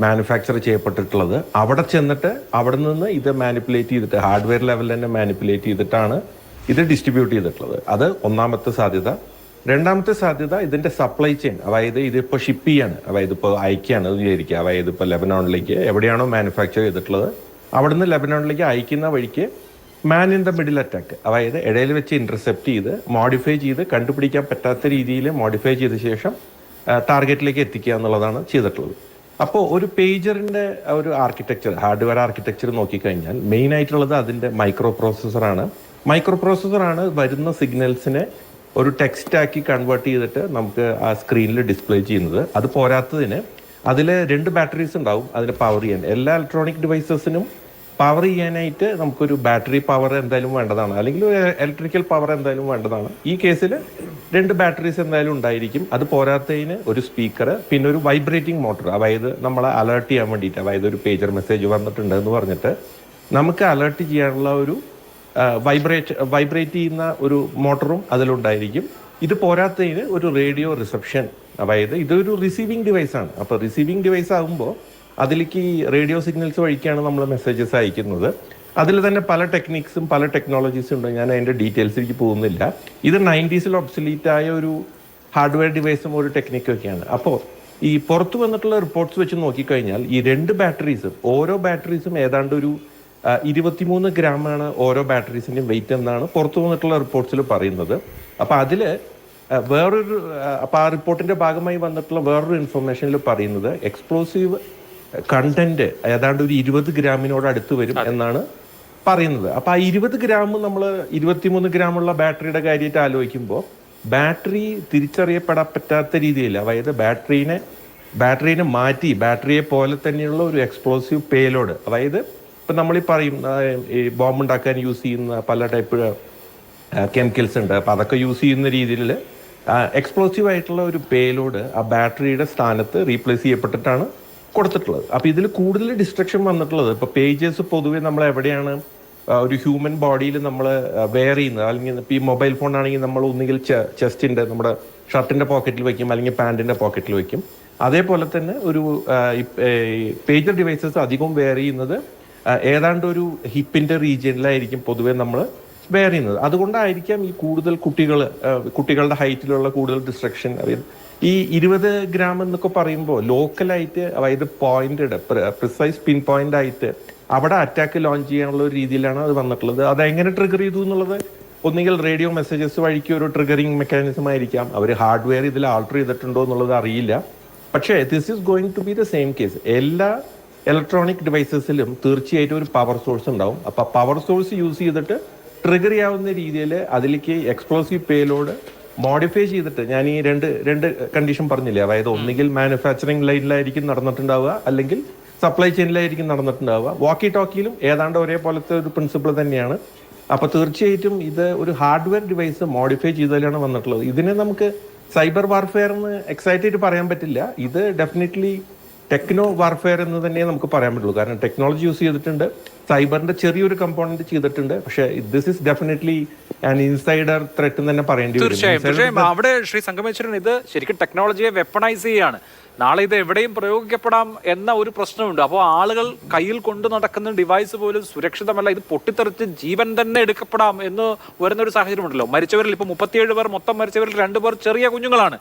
മാനുഫാക്ചർ ചെയ്യപ്പെട്ടിട്ടുള്ളത് അവിടെ ചെന്നിട്ട് അവിടെ നിന്ന് ഇത് മാനിപ്പുലേറ്റ് ചെയ്തിട്ട് ഹാർഡ്വെയർ ലെവലിൽ തന്നെ മാനിപ്പുലേറ്റ് ചെയ്തിട്ടാണ് ഇത് ഡിസ്ട്രിബ്യൂട്ട് ചെയ്തിട്ടുള്ളത്. അത് ഒന്നാമത്തെ സാധ്യത. രണ്ടാമത്തെ സാധ്യത ഇതിന്റെ സപ്ലൈ ചെയിൻ, അതായത് ഇതിപ്പോൾ ഷിപ്പ് ചെയ്യാണ്, അതായത് ഇപ്പോൾ അയക്കുകയാണ് വിചാരിക്കുക, അതായത് ഇപ്പോൾ ലെബനോണിലേക്ക് എവിടെയാണോ മാനുഫാക്ചർ ചെയ്തിട്ടുള്ളത് അവിടെ നിന്ന് ലെബനോണിലേക്ക് അയക്കുന്ന വഴിക്ക് man in the middle attack, അതായത് ഇടയിൽ വെച്ച് ഇന്റർസെപ്റ്റ് ചെയ്ത് മോഡിഫൈ ചെയ്ത് കണ്ടുപിടിക്കാൻ പറ്റാത്ത രീതിയിൽ മോഡിഫൈ ചെയ്ത ശേഷം ടാർഗറ്റിലേക്ക് എത്തിക്കുക എന്നുള്ളതാണ് ചെയ്തിട്ടുള്ളത്. അപ്പോൾ ഒരു പേജറിൻ്റെ ഒരു ആർക്കിടെക്ചർ, ഹാർഡ്വെയർ ആർക്കിടെക്ചർ നോക്കിക്കഴിഞ്ഞാൽ മെയിൻ ആയിട്ടുള്ളത് അതിൻ്റെ മൈക്രോ പ്രോസസ്സറാണ്. മൈക്രോ പ്രോസസ്സറാണ് വരുന്ന സിഗ്നൽസിനെ ഒരു ടെക്സ്റ്റാക്കി കൺവേർട്ട് ചെയ്തിട്ട് നമുക്ക് ആ സ്ക്രീനിൽ ഡിസ്പ്ലേ ചെയ്യുന്നത്. അത് പോരാത്തതിന് അതിൽ 2 ബാറ്ററീസ് ഉണ്ടാവും അതിന് പവർ ചെയ്യാൻ. എല്ലാ ഇലക്ട്രോണിക് ഡിവൈസസിനും പവർ ചെയ്യാനായിട്ട് നമുക്കൊരു ബാറ്ററി പവർ എന്തായാലും വേണ്ടതാണ്, അല്ലെങ്കിൽ ഒരു ഇലക്ട്രിക്കൽ പവർ എന്തായാലും വേണ്ടതാണ്. ഈ കേസിൽ 2 ബാറ്ററീസ് എന്തായാലും ഉണ്ടായിരിക്കും. അത് പോരാത്തതിന് ഒരു സ്പീക്കർ, പിന്നെ ഒരു വൈബ്രേറ്റിംഗ് മോട്ടർ, അതായത് നമ്മളെ അലേർട്ട് ചെയ്യാൻ വേണ്ടിയിട്ട്, അതായത് ഒരു പേജർ മെസ്സേജ് വന്നിട്ടുണ്ട് എന്ന് പറഞ്ഞിട്ട് നമുക്ക് അലേർട്ട് ചെയ്യാനുള്ള ഒരു വൈബ്രേറ്റ് ചെയ്യുന്ന ഒരു മോട്ടറും അതിലുണ്ടായിരിക്കും. ഇത് പോരാത്തതിന് ഒരു റേഡിയോ റിസപ്ഷൻ, അതായത് ഇതൊരു റിസീവിങ് ഡിവൈസാണ്. അപ്പോൾ റിസീവിങ് ഡിവൈസ് ആകുമ്പോൾ അതിലേക്ക് റേഡിയോ സിഗ്നൽസ് വഴിക്കാണ് നമ്മൾ മെസ്സേജസ് അയക്കുന്നത്. അതിൽ തന്നെ പല ടെക്നിക്സും പല ടെക്നോളജീസും ഉണ്ട്. ഞാൻ അതിൻ്റെ ഡീറ്റെയിൽസിലേക്ക് പോകുന്നില്ല. ഇത് 90s ഒബ്സലീറ്റ് ആയ ഒരു ഹാർഡ്വെയർ ഡിവൈസും ഒരു ടെക്നിക്കും ഒക്കെയാണ്. അപ്പോൾ ഈ പുറത്തു വന്നിട്ടുള്ള റിപ്പോർട്ട്സ് വെച്ച് നോക്കിക്കഴിഞ്ഞാൽ ഈ 2 ബാറ്ററീസും ഓരോ ബാറ്ററീസും ഏതാണ്ട് ഒരു 23 ഗ്രാമാണ് ഓരോ ബാറ്ററീസിൻ്റെയും വെയിറ്റ് എന്നാണ് പുറത്തു വന്നിട്ടുള്ള റിപ്പോർട്ട്സിൽ പറയുന്നത്. അപ്പോൾ അതിൽ അപ്പോൾ ആ റിപ്പോർട്ടിൻ്റെ ഭാഗമായി വന്നിട്ടുള്ള വേറൊരു ഇൻഫർമേഷനിൽ പറയുന്നത് എക്സ്പ്ലോസീവ് കണ്ടന്റ് ഏതാണ്ട് ഒരു 20 ഗ്രാമിനോട് അടുത്ത് വരും എന്നാണ് പറയുന്നത്. അപ്പോൾ ആ 20 ഗ്രാം നമ്മൾ 23 ഗ്രാമുള്ള ബാറ്ററിയുടെ കാര്യമായിട്ട് ആലോചിക്കുമ്പോൾ ബാറ്ററി തിരിച്ചറിയപ്പെടാൻ പറ്റാത്ത രീതിയിൽ, അതായത് ബാറ്ററീനെ മാറ്റി ബാറ്ററിയെ പോലെ തന്നെയുള്ള ഒരു എക്സ്പ്ലോസീവ് പേലോഡ്, അതായത് ഇപ്പം നമ്മൾ ഈ പറയും ഈ ബോംബ് ഉണ്ടാക്കാൻ യൂസ് ചെയ്യുന്ന പല ടൈപ്പ് കെമിക്കൽസ് ഉണ്ട്. അപ്പം അതൊക്കെ യൂസ് ചെയ്യുന്ന രീതിയിൽ എക്സ്പ്ലോസീവ് ആയിട്ടുള്ള ഒരു പേലോഡ് ആ ബാറ്ററിയുടെ സ്ഥാനത്ത് റീപ്ലേസ് ചെയ്യപ്പെട്ടിട്ടാണ് കൊടുത്തിട്ടുള്ളത്. അപ്പോൾ ഇതിൽ കൂടുതൽ ഡിസ്ട്രക്ഷൻ വന്നിട്ടുള്ളത് ഇപ്പോൾ പേജസ് പൊതുവെ നമ്മൾ എവിടെയാണ് ഒരു ഹ്യൂമൻ ബോഡിയിൽ നമ്മൾ വെയർ ചെയ്യുന്നത്, അല്ലെങ്കിൽ ഇപ്പോൾ ഈ മൊബൈൽ ഫോൺ ആണെങ്കിൽ നമ്മൾ ഒന്നുകിൽ ചെസ്റ്റിൻ്റെ നമ്മുടെ ഷർട്ടിൻ്റെ പോക്കറ്റിൽ വയ്ക്കും, അല്ലെങ്കിൽ പാൻറ്റിൻ്റെ പോക്കറ്റിൽ വയ്ക്കും. അതേപോലെ തന്നെ ഒരു പേജർ ഡിവൈസസ് അധികവും വെയർ ചെയ്യുന്നത് ഏതാണ്ട് ഒരു ഹിപ്പിൻ്റെ റീജിയനിലായിരിക്കും പൊതുവെ നമ്മൾ വെയർ ചെയ്യുന്നത്. അതുകൊണ്ടായിരിക്കാം ഈ കൂടുതൽ കുട്ടികളുടെ ഹൈറ്റിലുള്ള കൂടുതൽ ഡിസ്ട്രക്ഷൻ. ഈ 20 ഗ്രാം എന്നൊക്കെ പറയുമ്പോൾ ലോക്കലായിട്ട്, അതായത് പോയിന്റഡ് പ്രിസൈസ് പിൻ പോയിന്റ് ആയിട്ട് അവിടെ അറ്റാക്ക് ലോഞ്ച് ചെയ്യാനുള്ള ഒരു രീതിയിലാണ് അത് വന്നിട്ടുള്ളത്. അതെങ്ങനെ ട്രിഗർ ചെയ്തു എന്നുള്ളത് ഒന്നുകിൽ റേഡിയോ മെസ്സേജസ് വഴിക്ക് ഒരു ട്രിഗറിങ് മെക്കാനിസം ആയിരിക്കാം. അവർ ഹാർഡ്വെയർ ഇതിൽ ആൾട്ടർ ചെയ്തിട്ടുണ്ടോ എന്നുള്ളത് അറിയില്ല. പക്ഷേ this is going to be the same case. എല്ലാ ഇലക്ട്രോണിക് ഡിവൈസസിലും തീർച്ചയായിട്ടും ഒരു പവർ സോഴ്സ് ഉണ്ടാവും. അപ്പോൾ പവർ സോഴ്സ് യൂസ് ചെയ്തിട്ട് ട്രിഗർ ചെയ്യാവുന്ന രീതിയിൽ അതിലേക്ക് എക്സ്പ്ലോസീവ് പേലോഡ് മോഡിഫൈ ചെയ്തിട്ട്, ഞാൻ ഈ രണ്ട് കണ്ടീഷൻ പറഞ്ഞില്ലേ, അതായത് ഒന്നുകിൽ മാനുഫാക്ചറിങ് ലൈനിലായിരിക്കും നടന്നിട്ടുണ്ടാവുക, അല്ലെങ്കിൽ സപ്ലൈ ചെയിനിലായിരിക്കും നടന്നിട്ടുണ്ടാവുക. വാക്കി ടോക്കിയിലും ഏതാണ്ട് ഒരേപോലത്തെ ഒരു പ്രിൻസിപ്പിൾ തന്നെയാണ്. അപ്പോൾ തീർച്ചയായിട്ടും ഇത് ഒരു ഹാർഡ്വെയർ ഡിവൈസ് മോഡിഫൈ ചെയ്തതിലാണ് വന്നിട്ടുള്ളത്. ഇതിനെ നമുക്ക് സൈബർ വാർഫെയർ എന്ന് എക്സൈറ്റ് ആയിട്ട് പറയാൻ പറ്റില്ല. ഇത് ഡെഫിനറ്റ്ലി ടെക്നോ വാർഫെയർ എന്ന് തന്നെ നമുക്ക് പറയാൻ പറ്റുള്ളൂ. കാരണം ടെക്നോളജി യൂസ് ചെയ്തിട്ടുണ്ട്, സൈബറിന്റെ ചെറിയൊരു കമ്പോണന്റ് ചെയ്തിട്ടുണ്ട്. പക്ഷേ this is definitely an insider threat എന്ന് തന്നെ പറയേണ്ടി വരും. തീർച്ചയായും അവിടെ ശ്രീ സംഗമേശ്വരൻ ഇത് ശരിക്കും ടെക്നോളജിയെ വെപ്പണൈസ് ചെയ്യുകയാണ്. നാളെ ഇത് എവിടെയും പ്രയോഗിക്കപ്പെടാം എന്ന ഒരു പ്രശ്നമുണ്ട്. അപ്പോൾ ആളുകൾ കയ്യിൽ കൊണ്ടു നടക്കുന്ന ഡിവൈസ് പോലും സുരക്ഷിതമല്ല, ഇത് പൊട്ടിത്തെറിച്ച് ജീവൻ തന്നെ എടുക്കപ്പെടാം എന്ന് വരുന്നൊരു സാഹചര്യമുണ്ടല്ലോ. മരിച്ചവരിൽ ഇപ്പോൾ 37 പേർ, മൊത്തം മരിച്ചവരിൽ 2 പേർ ചെറിയ കുഞ്ഞുങ്ങളാണ്.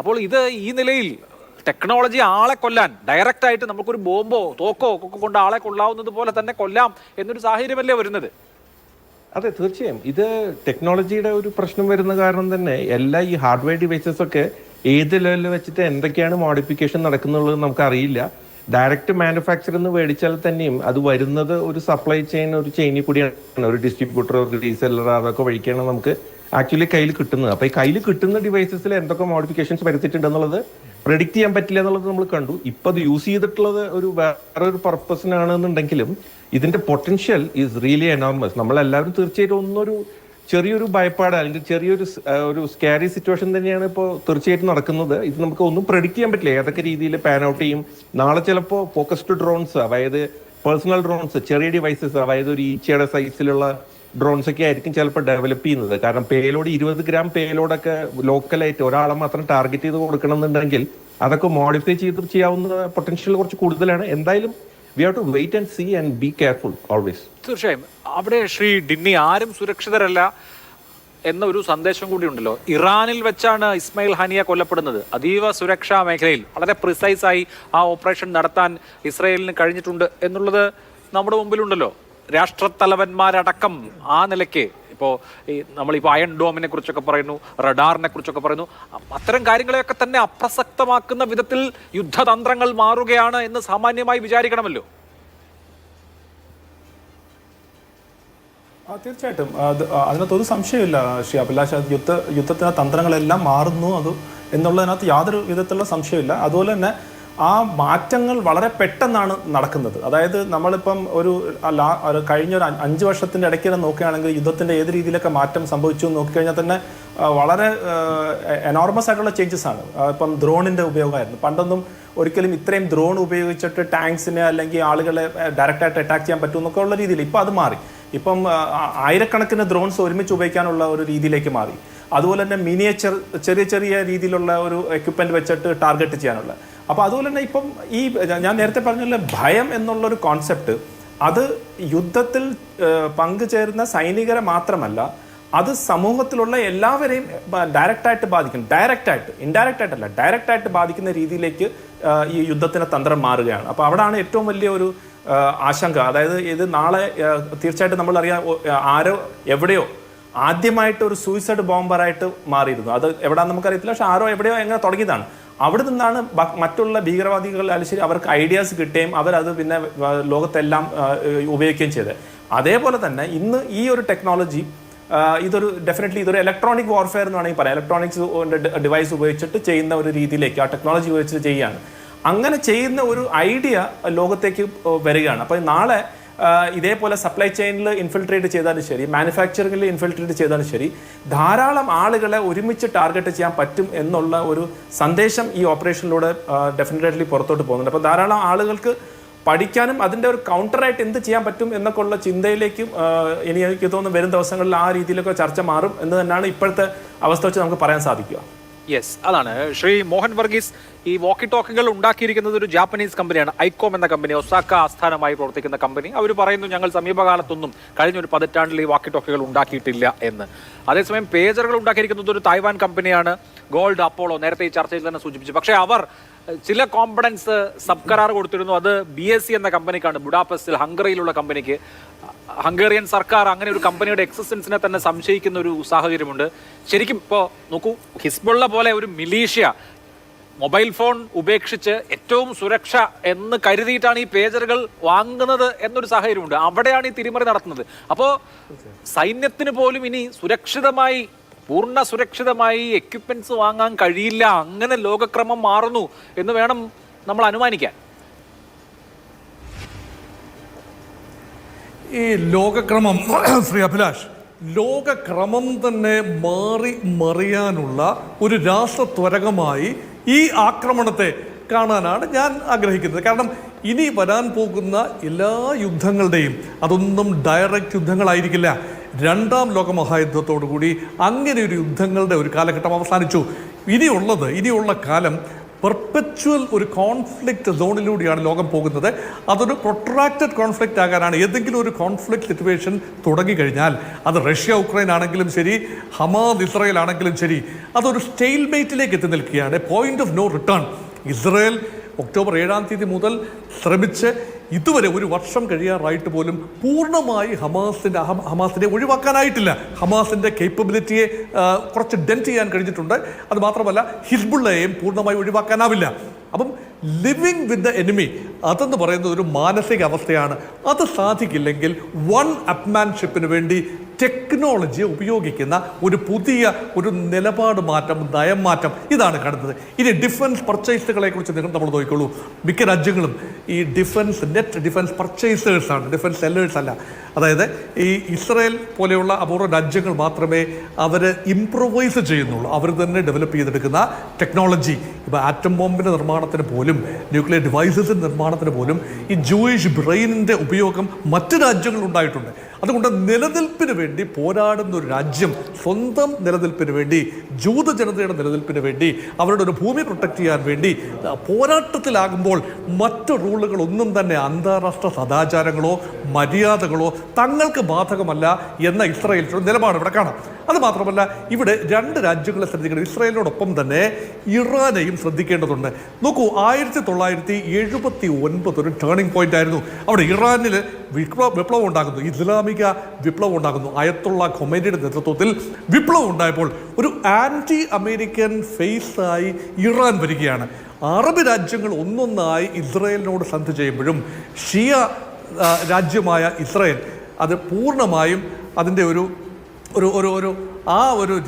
അപ്പോൾ ഇത് ഈ നിലയിൽ ടെക്നോളജി ആളെ കൊല്ലാൻ ഡയറക്റ്റ് ആയിട്ട് നമുക്കൊരു ബോംബോ തോക്കോ ഒക്കെ കൊണ്ട് ആളെ കൊല്ലാവുന്നത് പോലെ തന്നെ കൊല്ലാം എന്നൊരു സാഹചര്യമല്ലേ വരുന്നത്? അതെ, തീർച്ചയായും ഇത് ടെക്നോളജിയുടെ ഒരു പ്രശ്നം വരുന്ന കാരണം തന്നെ എല്ലാ ഈ ഹാർഡ്വെയർ ഡിവൈസസ് ഒക്കെ ഏത് ലെവലിൽ വെച്ചിട്ട് എന്തൊക്കെയാണ് മോഡിഫിക്കേഷൻ നടക്കുന്നുള്ളത് നമുക്കറിയില്ല. ഡയറക്റ്റ് മാനുഫാക്ചർ എന്ന് മേടിച്ചാൽ തന്നെയും അത് വരുന്നത് ഒരു സപ്ലൈ ചെയിൻ, ഒരു ചെയിനിൽ കൂടിയാണ്, ഒരു ഡിസ്ട്രിബ്യൂട്ടർ, ഒരു റീസെല്ലർ, അതൊക്കെ വഴിക്കാണ് നമുക്ക് ആക്ച്വലി കയ്യിൽ കിട്ടുന്നത്. അപ്പോൾ ഈ കയ്യിൽ കിട്ടുന്ന ഡിവൈസസിൽ എന്തൊക്കെ മോഡിഫിക്കേഷൻസ് വരുത്തിയിട്ടുണ്ടെന്നുള്ളത് പ്രെഡിക്റ്റ് ചെയ്യാൻ പറ്റില്ല എന്നുള്ളത് നമ്മൾ കണ്ടു. ഇപ്പം അത് യൂസ് ചെയ്തിട്ടുള്ളത് ഒരു വേറൊരു പർപ്പസിനാണെന്നുണ്ടെങ്കിലും ഇതിന്റെ പൊട്ടൻഷ്യൽ ഈസ് റിയലി എനോർമസ്. നമ്മളെല്ലാവരും തീർച്ചയായിട്ടും ചെറിയൊരു ഭയപ്പാട്, അല്ലെങ്കിൽ ഒരു സ്കാരി സിറ്റുവേഷൻ തന്നെയാണ് ഇപ്പോൾ തീർച്ചയായിട്ടും നടക്കുന്നത്. ഇത് നമുക്ക് ഒന്നും പ്രെഡിക്റ്റ് ചെയ്യാൻ പറ്റില്ല ഏതൊക്കെ രീതിയിൽ പാൻ ഔട്ട് ചെയ്യും. നാളെ ചിലപ്പോൾ ഫോക്കസ്ഡ് ഡ്രോൺസ്, അതായത് പേഴ്സണൽ ഡ്രോൺസ്, ചെറിയ ഡിവൈസസ്, അതായത് ഒരു ഈച്ചയുടെ സൈസിലുള്ള ഡ്രോൺസ് ഒക്കെ ആയിരിക്കും ചിലപ്പോൾ ഡെവലപ്പ് ചെയ്യുന്നത്. കാരണം പേലോഡ് 20 ഗ്രാം പേലോഡൊക്കെ ലോക്കലായിട്ട് ഒരാളെ മാത്രം ടാർഗറ്റ് ചെയ്ത് കൊടുക്കണം എന്നുണ്ടെങ്കിൽ അതൊക്കെ മോഡിഫൈ ചെയ്ത് ചെയ്യാവുന്ന പൊട്ടൻഷ്യൽ കുറച്ച് കൂടുതലാണ്. എന്തായാലും we have to wait and see and be careful always. തീർച്ചയായും അവിടെ ശ്രീ ഡിന്നി ആരും സുരക്ഷിതരല്ല എന്ന ഒരു സന്ദേശം കൂടി ഉണ്ടല്ലോ. ഇറാനിൽ വെച്ചാണ് ഇസ്മായിൽ ഹാനിയ കൊല്ലപ്പെടുന്നത്. അതീവ സുരക്ഷാ മേഖലയിൽ വളരെ പ്രിസൈസായി ആ ഓപ്പറേഷൻ നടത്താൻ ഇസ്രായേലിന് കഴിഞ്ഞിട്ടുണ്ട് എന്നുള്ളത് നമ്മുടെ മുമ്പിലുണ്ടല്ലോ. രാഷ്ട്രത്തലവന്മാരടക്കം ആ നിലയ്ക്ക് ഇപ്പോൾ നമ്മളിപ്പോൾ അയൺ ഡോമിനെ കുറിച്ചൊക്കെ പറയുന്നു, റഡാറിനെ കുറിച്ചൊക്കെ പറയുന്നു. അത്തരം കാര്യങ്ങളെയൊക്കെ തന്നെ അപ്രസക്തമാക്കുന്ന വിധത്തിൽ യുദ്ധതന്ത്രങ്ങൾ മാറുകയാണ് എന്ന് സാമാന്യമായി വിചാരിക്കണമല്ലോ. തീർച്ചയായിട്ടും അതിനകത്തൊരു സംശയമില്ല ശ്രീ അഭിലാഷ്. യുദ്ധത്തിന് തന്ത്രങ്ങളെല്ലാം മാറുന്നു എന്നുള്ളതിനകത്ത് യാതൊരു വിധത്തിലുള്ള സംശയമില്ല. അതുപോലെ തന്നെ ആ മാറ്റങ്ങൾ വളരെ പെട്ടെന്നാണ് നടക്കുന്നത്. അതായത് നമ്മളിപ്പം കഴിഞ്ഞൊരു 5 വർഷത്തിൻ്റെ ഇടയ്ക്ക് തന്നെ നോക്കുകയാണെങ്കിൽ യുദ്ധത്തിൻ്റെ ഏത് രീതിയിലൊക്കെ മാറ്റം സംഭവിച്ചു എന്ന് നോക്കിക്കഴിഞ്ഞാൽ തന്നെ വളരെ എനോർമസ് ആയിട്ടുള്ള ചേഞ്ചസ് ആണ്. ഇപ്പം ഡ്രോണിൻ്റെ ഉപയോഗമായിരുന്നു. പണ്ടൊന്നും ഒരിക്കലും ഇത്രയും ഡ്രോൺ ഉപയോഗിച്ചിട്ട് ടാങ്ക്സിനെ അല്ലെങ്കിൽ ആളുകളെ ഡയറക്റ്റായിട്ട് അറ്റാക്ക് ചെയ്യാൻ പറ്റുമെന്നൊക്കെ ഉള്ള രീതിയിൽ ഇപ്പോൾ അത് മാറി. ഇപ്പം ആയിരക്കണക്കിന് ഡ്രോൺസ് ഒരുമിച്ച് ഉപയോഗിക്കാനുള്ള ഒരു രീതിയിലേക്ക് മാറി. അതുപോലെ തന്നെ മിനിയേച്ചർ ചെറിയ രീതിയിലുള്ള ഒരു എക്യുപ്മെൻറ്റ് വെച്ചിട്ട് ടാർഗറ്റ് ചെയ്യാനുള്ള. അപ്പോൾ അതുപോലെ തന്നെ ഇപ്പം ഞാൻ നേരത്തെ പറഞ്ഞ ഭയം എന്നുള്ളൊരു കോൺസെപ്റ്റ് അത് യുദ്ധത്തിൽ പങ്കുചേരുന്ന സൈനികരെ മാത്രമല്ല, അത് സമൂഹത്തിലുള്ള എല്ലാവരെയും ഡയറക്റ്റായിട്ട് ബാധിക്കും. ഇൻഡയറക്റ്റ് ആയിട്ടല്ല, ഡയറക്റ്റായിട്ട് ബാധിക്കുന്ന രീതിയിലേക്ക് ഈ യുദ്ധത്തിന്റെ തന്ത്രം മാറുകയാണ്. അപ്പോൾ അവിടാണ് ഏറ്റവും വലിയ ഒരു ആശങ്ക. അതായത് ഇത് നാളെ തീർച്ചയായിട്ടും നമ്മളറിയാം, ആരോ എവിടെയോ ആദ്യമായിട്ട് ഒരു സൂയിസൈഡ് ബോംബറായിട്ട് മാറിയിരുന്നു. അത് എവിടെയാണെന്ന് നമുക്കറിയത്തില്ല, പക്ഷെ ആരോ എവിടെയോ എങ്ങനെ തുടങ്ങിയതാണ്. അവിടെ നിന്നാണ് മറ്റുള്ള ഭീകരവാദികൾ ശരി അവർക്ക് ഐഡിയാസ് കിട്ടുകയും അവരത് പിന്നെ ലോകത്തെല്ലാം ഉപയോഗിക്കുകയും ചെയ്തത്. അതേപോലെ തന്നെ ഇന്ന് ഈ ഒരു ടെക്നോളജി ഇതൊരു ഇലക്ട്രോണിക് വാർഫെയർ എന്ന് വേണമെങ്കിൽ പറയാം. ഇലക്ട്രോണിക്സ് ഡിവൈസ് ഉപയോഗിച്ചിട്ട് ചെയ്യുന്ന ഒരു രീതിയിലേക്ക് ആ ടെക്നോളജി ഉപയോഗിച്ചിട്ട് ചെയ്യുകയാണ്. അങ്ങനെ ചെയ്യുന്ന ഒരു ഐഡിയ ലോകത്തേക്ക് വരികയാണ്. അപ്പോൾ നാളെ ഇതേപോലെ സപ്ലൈ ചെയിനിൽ ഇൻഫിൽട്രേറ്റ് ചെയ്താലും ശരി, മാനുഫാക്ചറിംഗിൽ ഇൻഫിൽട്രേറ്റ് ചെയ്താലും ശരി, ധാരാളം ആളുകളെ ഒരുമിച്ച് ടാർഗറ്റ് ചെയ്യാൻ പറ്റും എന്നുള്ള ഒരു സന്ദേശം ഈ ഓപ്പറേഷനിലൂടെ ഡെഫിനറ്റ്ലി പുറത്തോട്ട് പോകുന്നുണ്ട്. അപ്പോൾ ധാരാളം ആളുകൾക്ക് പഠിക്കാനും അതിൻ്റെ ഒരു കൗണ്ടറായിട്ട് എന്ത് ചെയ്യാൻ പറ്റും എന്നൊക്കെ ഉള്ള ചിന്തയിലേക്കും ഇനി എനിക്ക് തോന്നുന്നു വരും ദിവസങ്ങളിൽ ആ രീതിയിലൊക്കെ ചർച്ച മാറും എന്ന് തന്നെയാണ് ഇപ്പോഴത്തെ അവസ്ഥ വെച്ച് നമുക്ക് പറയാൻ സാധിക്കുക. യെസ്, അതാണ് ശ്രീ മോഹൻ വർഗീസ്. ഈ വോക്കി ടോക്കുകൾ ഉണ്ടാക്കിയിരിക്കുന്നത് ഒരു ജാപ്പനീസ് കമ്പനിയാണ്, ഐക്കോം എന്ന കമ്പനി, ഒസാക്ക ആസ്ഥാനമായി പ്രവർത്തിക്കുന്ന കമ്പനി. അവർ പറയുന്നു ഞങ്ങൾ സമീപകാലത്തൊന്നും കഴിഞ്ഞൊരു 10 പതിറ്റാണ്ടിൽ ഈ വാക്കി ടോക്കുകൾ ഉണ്ടാക്കിയിട്ടില്ല എന്ന്. അതേസമയം പേജറുകൾ ഉണ്ടാക്കിയിരിക്കുന്നത് ഒരു തായ്വാൻ കമ്പനിയാണ്, ഗോൾഡ് അപ്പോളോ, നേരത്തെ ഈ ചർച്ചയിൽ തന്നെ സൂചിപ്പിച്ചു. പക്ഷേ അവർ ചില കോമ്പണൻസ് സബ് കരാർ കൊടുത്തിരുന്നു. അത് BSC എന്ന കമ്പനിക്കാണ്, ബുഡാപെസ്റ്റിൽ ഹംഗറിയിലുള്ള കമ്പനിക്ക്. ഹംഗേറിയൻ സർക്കാർ അങ്ങനെ ഒരു കമ്പനിയുടെ എക്സിസ്റ്റൻസിനെ തന്നെ സംശയിക്കുന്ന ഒരു സാഹചര്യമുണ്ട്. ശരിക്കും ഇപ്പോൾ നോക്കൂ, ഹിസ്ബുള്ള പോലെ ഒരു മിലീഷ്യ മൊബൈൽ ഫോൺ ഉപേക്ഷിച്ച് ഏറ്റവും സുരക്ഷ എന്ന് കരുതിയിട്ടാണ് ഈ പേജറുകൾ വാങ്ങുന്നത് എന്നൊരു സാഹചര്യമുണ്ട്. അവിടെയാണ് ഈ തിരിമറി നടത്തുന്നത്. അപ്പോൾ സൈന്യത്തിന് പോലും ഇനി പൂർണ്ണ സുരക്ഷിതമായി എക്യുപ്മെന്റ്സ് വാങ്ങാൻ കഴിയില്ല. അങ്ങനെ ലോകക്രമം മാറുന്നു എന്ന് വേണം നമ്മൾ അനുമാനിക്കാൻ. ഈ ലോകക്രമം ശ്രീ അഭിലാഷ്, ലോകക്രമം തന്നെ മറിയാനുള്ള ഒരു രാഷ്ട്രത്വരകമായി ഈ ആക്രമണത്തെ കാണാനാണ് ഞാൻ ആഗ്രഹിക്കുന്നത്. കാരണം ഇനി വരാൻ പോകുന്ന എല്ലാ യുദ്ധങ്ങളുടെയും അതൊന്നും ഡയറക്റ്റ് യുദ്ധങ്ങളായിരിക്കില്ല. 2ാം ലോക മഹായുദ്ധത്തോടുകൂടി അങ്ങനെ ഒരു യുദ്ധങ്ങളുടെ ഒരു കാലഘട്ടം അവസാനിച്ചു. ഇനിയുള്ള കാലം പെർപ്പച്വൽ ഒരു കോൺഫ്ലിക്റ്റ് സോണിലൂടെയാണ് ലോകം പോകുന്നത്. അതൊരു പ്രൊട്രാക്റ്റഡ് കോൺഫ്ലിക്റ്റ് ആകാനാണ്. ഏതെങ്കിലും ഒരു കോൺഫ്ലിക്റ്റ് സിറ്റുവേഷൻ തുടങ്ങിക്കഴിഞ്ഞാൽ അത് റഷ്യ ഉക്രൈൻ ആണെങ്കിലും ശരി, ഹമാസ് ഇസ്രായേൽ ആണെങ്കിലും ശരി, അതൊരു സ്റ്റെയിൽമേറ്റിലേക്ക് എത്തി നിൽക്കുകയാണ്. Point of no return. Israel October 7-ാം തീയതി മുതൽ ശ്രമിച്ച് ഇതുവരെ 1 വർഷം കഴിയാറായിട്ട് പോലും പൂർണ്ണമായി ഹമാസിനെ ഒഴിവാക്കാനായിട്ടില്ല. ഹമാസിൻ്റെ കേപ്പബിലിറ്റിയെ കുറച്ച് ഡെൻറ്റ് ചെയ്യാൻ കഴിഞ്ഞിട്ടുണ്ട്. അത് മാത്രമല്ല ഹിസ്ബുള്ളയെയും പൂർണ്ണമായി ഒഴിവാക്കാനാവില്ല. അപ്പം ലിവിങ് വിത്ത് ദ എനിമി അതെന്ന് പറയുന്നത് ഒരു മാനസിക അവസ്ഥയാണ്. അത് സാധിക്കില്ലെങ്കിൽ അപ്മാൻഷിപ്പിന് വേണ്ടി ടെക്നോളജിയെ ഉപയോഗിക്കുന്ന ഒരു പുതിയ നിലപാട് മാറ്റം, നയം മാറ്റം ഇതാണ് കാണുന്നത്. ഇനി ഡിഫൻസ് പർച്ചേസുകളെ കുറിച്ച് നമ്മൾ നോക്കിക്കോളൂ. മിക്ക രാജ്യങ്ങളും ഈ നെറ്റ് ഡിഫൻസ് പർച്ചേസേഴ്സാണ്, ഡിഫൻസ് സെല്ലേഴ്സ് അല്ല. അതായത് ഈ ഇസ്രായേൽ പോലെയുള്ള അപൂർവ രാജ്യങ്ങൾ മാത്രമേ അവർ ഇംപ്രൊവൈസ് ചെയ്യുന്നുള്ളൂ. അവർ തന്നെ ഡെവലപ്പ് ചെയ്തെടുക്കുന്ന ടെക്നോളജി, ഇപ്പോൾ ആറ്റം ബോംബിൻ്റെ നിർമ്മാണത്തിന് പോലും, ന്യൂക്ലിയർ ഡിവൈസസിൻ്റെ നിർമ്മാണത്തിന് പോലും ഈ ജൂയിഷ് ബ്രെയിനിൻ്റെ ഉപയോഗം മറ്റ് രാജ്യങ്ങളിൽ ഉണ്ടായിട്ടുണ്ട്. അതുകൊണ്ട് നിലനിൽപ്പിന് വേണ്ടി പോരാടുന്ന ഒരു രാജ്യം, സ്വന്തം നിലനിൽപ്പിന് വേണ്ടി, ജൂത ജനതയുടെ നിലനിൽപ്പിന് വേണ്ടി, അവരുടെ ഒരു ഭൂമി പ്രൊട്ടക്ട് ചെയ്യാൻ വേണ്ടി പോരാട്ടത്തിലാകുമ്പോൾ മറ്റു റൂളുകളൊന്നും തന്നെ, അന്താരാഷ്ട്ര സദാചാരങ്ങളോ മര്യാദകളോ തങ്ങൾക്ക് ബാധകമല്ല എന്ന ഇസ്രായേലിന്റെ നിലപാട് ഇവിടെ കാണാം. അത് മാത്രമല്ല, ഇവിടെ 2 രാജ്യങ്ങളെ ശ്രദ്ധിക്കണം. ഇസ്രായേലിനോടൊപ്പം തന്നെ ഇറാനെയും ശ്രദ്ധിക്കേണ്ടതുണ്ട്. നോക്കൂ, 1979 ഒരു ടേണിംഗ് പോയിന്റ് ആയിരുന്നു. അവിടെ ഇറാനിൽ വിപ്ലവം ഉണ്ടാകുന്നു, ഇസ്ലാമിക വിപ്ലവം ഉണ്ടാകുന്നു. അയത്തുള്ള ഖൊമൈനിയുടെ നേതൃത്വത്തിൽ വിപ്ലവം ഉണ്ടായപ്പോൾ ഒരു ആന്റി അമേരിക്കൻ ഫേസായി ഇറാൻ വരികയാണ്. അറബ് രാജ്യങ്ങൾ ഒന്നൊന്നായി ഇസ്രായേലിനോട് സന്ധി ചെയ്യുമ്പോഴും ഷിയ രാജ്യമായ ഇസ്രായേൽ അത് പൂർണ്ണമായും അതിൻ്റെ ഒരു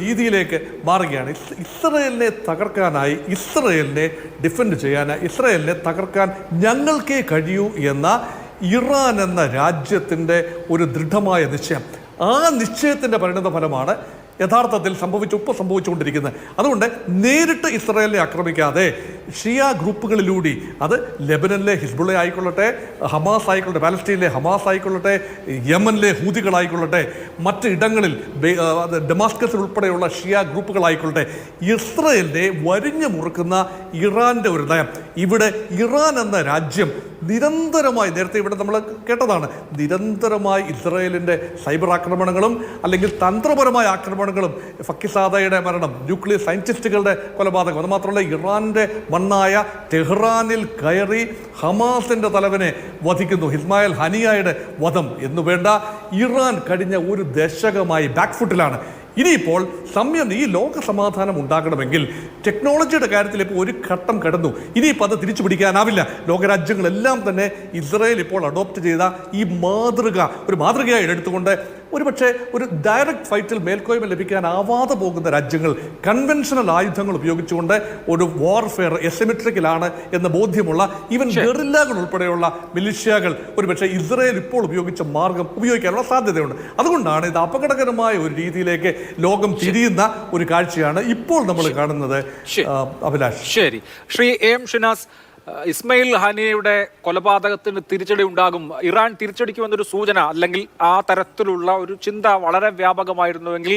രീതിയിലേക്ക് മാറുകയാണ്. ഇസ്രായേലിനെ തകർക്കാനായി, ഇസ്രായേലിനെ ഡിഫെൻഡ് ചെയ്യാനായി, ഇസ്രായേലിനെ തകർക്കാൻ ഞങ്ങൾക്കേ കഴിയൂ എന്ന ഇറാൻ എന്ന രാജ്യത്തിൻ്റെ ഒരു ദൃഢമായ നിശ്ചയം. ആ നിശ്ചയത്തിൻ്റെ പരിണത ഫലമാണ് യഥാർത്ഥത്തിൽ സംഭവിച്ചുകൊണ്ടിരിക്കുന്നത്. അതുകൊണ്ട് നേരിട്ട് ഇസ്രായേലിനെ ആക്രമിക്കാതെ ഷിയ ഗ്രൂപ്പുകളിലൂടെ, അത് ലെബനനിലെ ഹിസ്ബുള്ള ആയിക്കൊള്ളട്ടെ, ഹമാസ് ആയിക്കൊള്ളട്ടെ, പാലസ്തീനിലെ ഹമാസ് ആയിക്കൊള്ളട്ടെ, യമനിലെ ഹൂതികളായിക്കൊള്ളട്ടെ, മറ്റ് ഇടങ്ങളിൽ ഡമാസ്കസിൽ ഉൾപ്പെടെയുള്ള ഷിയ ഗ്രൂപ്പുകളായിക്കൊള്ളട്ടെ, ഇസ്രയേലിനെ വരിഞ്ഞു മുറുക്കുന്ന ഇറാന്റെ ഒരു നയം. ഇവിടെ ഇറാൻ എന്ന രാജ്യം നിരന്തരമായി, നേരത്തെ ഇവിടെ നമ്മൾ കേട്ടതാണ്, നിരന്തരമായി ഇസ്രായേലിൻ്റെ സൈബർ ആക്രമണങ്ങളും അല്ലെങ്കിൽ തന്ത്രപരമായ ആക്രമണങ്ങളും, ഫക്കിസാദയുടെ മരണം, ന്യൂക്ലിയർ സയൻറ്റിസ്റ്റുകളുടെ കൊലപാതകം, അതുമാത്രമല്ല ഇറാൻ്റെ മണ്ണായ ടെഹ്റാനിൽ കയറി ഹമാസിൻ്റെ തലവനെ വധിക്കുന്നു, ഇസ്മായിൽ ഹനിയയുടെ വധം എന്നു വേണ്ട, ഇറാൻ കഴിഞ്ഞ ഒരു ദശകമായി ബാക്ക്ഫുട്ടിലാണ്. ഇനിയിപ്പോൾ ഈ ലോക സമാധാനം ഉണ്ടാകണമെങ്കിൽ ടെക്നോളജിയുടെ കാര്യത്തിൽ ഇപ്പോൾ ഒരു ഘട്ടം കടന്നു. ഇനിയിപ്പോൾ അത് തിരിച്ചു പിടിക്കാനാവില്ല. ലോകരാജ്യങ്ങളെല്ലാം തന്നെ ഇസ്രായേൽ ഇപ്പോൾ അഡോപ്റ്റ് ചെയ്ത ഈ ഒരു മാതൃകയായി എടുത്തുകൊണ്ട് ഒരുപക്ഷെ ഒരു ഡയറക്റ്റ് ഫൈറ്റിൽ മേൽക്കോയ്മ ലഭിക്കാനാവാതെ പോകുന്ന രാജ്യങ്ങൾ കൺവെൻഷണൽ ആയുധങ്ങൾ ഉപയോഗിച്ചുകൊണ്ട് ഒരു വാർഫെയർ എസിമെട്രിക്കലാണ് എന്ന ബോധ്യമുള്ള ഈവൻ ഗറില്ലകൾ ഉൾപ്പെടെയുള്ള മിലിഷ്യകൾ ഒരുപക്ഷെ ഇസ്രായേൽ ഇപ്പോൾ ഉപയോഗിച്ച മാർഗം ഉപയോഗിക്കാനുള്ള സാധ്യതയുണ്ട്. അതുകൊണ്ടാണ് ഇത് അപകടകരമായ ഒരു രീതിയിലേക്ക് ലോകം തിരിയുന്ന ഒരു കാഴ്ചയാണ് ഇപ്പോൾ നമ്മൾ കാണുന്നത്. അഭിലാഷ്, ശരി. ശ്രീ എം ഷിനാസ്, ഇസ്മയിൽ ഹാനിയയുടെ കൊലപാതകത്തിന് തിരിച്ചടി ഉണ്ടാകും, ഇറാൻ തിരിച്ചടിക്കുമെന്നൊരു സൂചന അല്ലെങ്കിൽ ആ തരത്തിലുള്ള ഒരു ചിന്ത വളരെ വ്യാപകമായിരുന്നുവെങ്കിൽ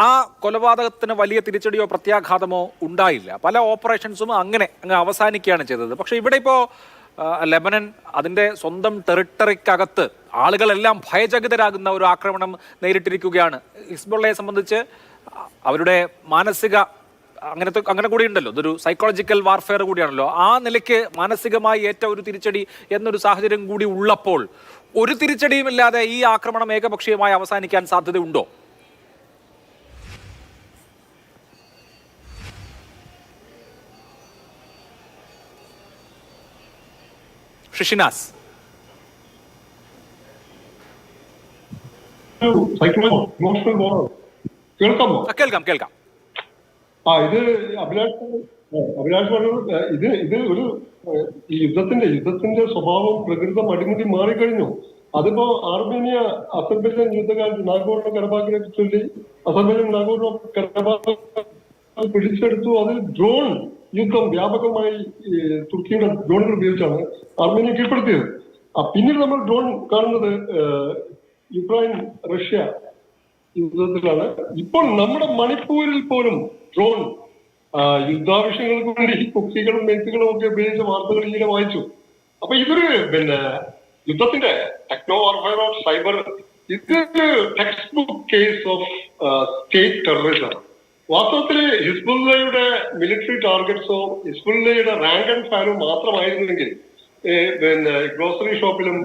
ആ കൊലപാതകത്തിന് വലിയ തിരിച്ചടിയോ പ്രത്യാഘാതമോ ഉണ്ടായില്ല. പല ഓപ്പറേഷൻസും അങ്ങ് അവസാനിക്കുകയാണ് ചെയ്തത്. പക്ഷെ ഇവിടെ ഇപ്പോൾ ലെബനൻ അതിൻ്റെ സ്വന്തം ടെറിട്ടറിക്കകത്ത് ആളുകളെല്ലാം ഭയചകിതരാകുന്ന ഒരു ആക്രമണം നേരിട്ടിരിക്കുകയാണ്. ഹിസ്ബുള്ളയെ സംബന്ധിച്ച് അവരുടെ മാനസിക അങ്ങനെ കൂടി ഉണ്ടല്ലോ, ഇതൊരു സൈക്കോളജിക്കൽ വാർഫെയർ കൂടിയാണല്ലോ. ആ നിലയ്ക്ക് മാനസികമായി ഏറ്റ ഒരു തിരിച്ചടി എന്നൊരു സാഹചര്യം കൂടി ഉള്ളപ്പോൾ ഒരു തിരിച്ചടിയുമില്ലാതെ ഈ ആക്രമണം ഏകപക്ഷീയമായി അവസാനിക്കാൻ സാധ്യതയുണ്ടോ? ഷിനാസ്, കേൾക്കാം. ഇത് അഭിലാഷ് പറഞ്ഞത് ഇത് ഒരു ഈ യുദ്ധത്തിന്റെ സ്വഭാവം പ്രകൃതം അടിമുടി മാറിക്കഴിഞ്ഞു. അതിപ്പോ ആർമേനിയ അസർബൈജാൻ യുദ്ധകാലത്ത് നാഗോർണോ കരബാഖിനെ ചൊല്ലി അസർബൈജാൻ നാഗോർണോ കരബാഖ് പിടിച്ചെടുത്തു. അതിൽ ഡ്രോൺ യുദ്ധം വ്യാപകമായി തുർക്കിയുടെ ഡ്രോണുകൾ ഉപയോഗിച്ചാണ് ആർമേനിയ കീഴ്പ്പെടുത്തിയത്. പിന്നീട് നമ്മൾ ഡ്രോൺ കാണുന്നത് യുക്രൈൻ റഷ്യ യുദ്ധത്തിലാണ്. ഇപ്പോൾ നമ്മുടെ മണിപ്പൂരിൽ പോലും ഡ്രോൺ യുദ്ധാവശ്യങ്ങൾക്ക് വേണ്ടി കുക്കികളും മെൻസുകളും ഒക്കെ ഉപയോഗിച്ച വാർത്തകൾ ഇങ്ങനെ വായിച്ചു. അപ്പൊ ഇതൊരു യുദ്ധത്തിന്റെ ടെക്നോ വാർഫെയർ ഓഫ് സൈബർ, ഇതൊരു text book case of state terrorism. വാസ്തവത്തിൽ ഹിസ്ബുള്ളയുടെ മിലിറ്ററി ടാർഗറ്റ്സോ ഹിസ്ബുള്ളയുടെ റാങ്ക് ആൻഡ് ഫയലോ മാത്രമായിരുന്നെങ്കിൽ ഗ്രോസറി ഷോപ്പിലും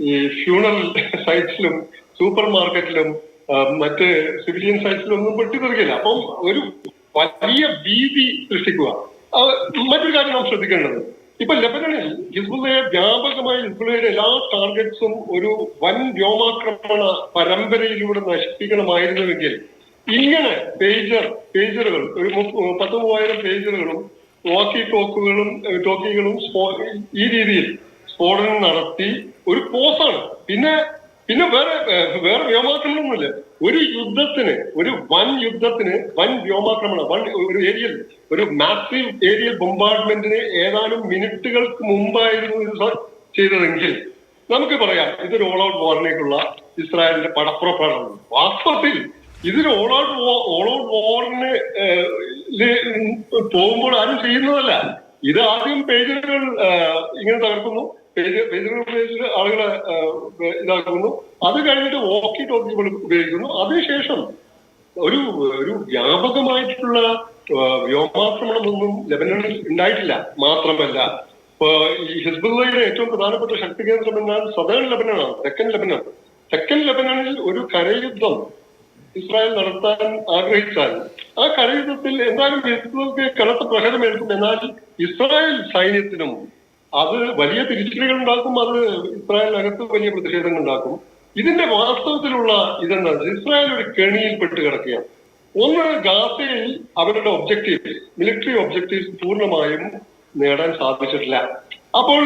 ഈ ഫ്യൂണറൽ സൈറ്റ്സിലും സൂപ്പർ മാർക്കറ്റിലും മറ്റ് സിവിലിയൻ സൈറ്റ്സിലും ഒന്നും പെട്ടിത്തെറിക്കില്ല. അപ്പം ഒരു വലിയ ഭീതി സൃഷ്ടിക്കുക. മറ്റൊരു കാര്യം നാം ശ്രദ്ധിക്കേണ്ടത്, ഇപ്പൊ ലെബനനിൽ ഹിസ്ബുള്ളയുടെ എല്ലാ ടാർഗറ്റ്സും ഒരു വൻ വ്യോമാക്രമണ പരമ്പരയിലൂടെ നശിപ്പിക്കണമായിരുന്നുവെങ്കിൽ ഇങ്ങനെ പേജറുകൾ ഒരു 10,000 പേജറുകളും ടോക്കികളും ഈ രീതിയിൽ സ്ഫോടനം നടത്തി ഒരു പോസാണ്. പിന്നെ വേറെ വ്യോമാക്രമണമൊന്നുമില്ല. ഒരു വൻ വ്യോമാക്രമണം, ഒരു മാസീവ് ഏരിയൽ ബോംബാർഡ്മെന്റിന് ഏതാനും മിനിറ്റുകൾക്ക് മുമ്പായിരുന്നു ഇത് ചെയ്തതെങ്കിൽ നമുക്ക് പറയാം ഇതൊരു ഓൾ ഔട്ട് വാറിലേക്കുള്ള ഇസ്രായേലിന്റെ പടപ്പുറപ്പാടാണ്. വാസ്തവത്തിൽ ഇതൊരു ഓൾ ഔട്ട് വാറിന് പോകുമ്പോൾ ആരും ചെയ്യുന്നതല്ല. ഇത് ആദ്യം പേജുകൾ ഇങ്ങനെ തകർക്കുന്നു, പേജുകൾ ഉപയോഗിച്ച് ആളുകളെ ഇതാക്കുന്നു, അത് കഴിഞ്ഞിട്ട് വോക്കി ടോക്കികൾ ഉപയോഗിക്കുന്നു. അതിനുശേഷം ഒരു വ്യാപകമായിട്ടുള്ള വ്യോമാക്രമണമൊന്നും ലെബനനിൽ ഉണ്ടായിട്ടില്ല. മാത്രമല്ല ഈ ഹിസ്ബുള്ളയുടെ ഏറ്റവും പ്രധാനപ്പെട്ട ശക്തി കേന്ദ്രം എന്നാൽ സദേൺ ലെബനനാണ്, തെക്കൻ ലെബനനിൽ ഒരു കരയുദ്ധം ഇസ്രായേൽ നടത്താൻ ആഗ്രഹിച്ചാൽ ആ കരയുദ്ധത്തിൽ എന്തായാലും ഹിസ്ബുള്ളക്ക് കനത്ത പ്രഹരമേൽക്കും. എന്നാൽ ഇസ്രായേൽ സൈന്യത്തിനും അത് വലിയ തിരിച്ചടികൾ ഉണ്ടാക്കും, അത് ഇസ്രായേലിനകത്ത് വലിയ പ്രതിഷേധങ്ങൾ ഉണ്ടാക്കും. ഇതിന്റെ വാസ്തവത്തിലുള്ള ഇതെന്താണ്, ഇസ്രായേൽ ഒരു കെണിയിൽപ്പെട്ട് കിടക്കുകയാണ്. ഒന്ന്, ഗാസയിൽ അവരുടെ മിലിറ്ററി ഒബ്ജക്റ്റീവ്സ് പൂർണ്ണമായും നേടാൻ സാധിച്ചിട്ടില്ല. അപ്പോൾ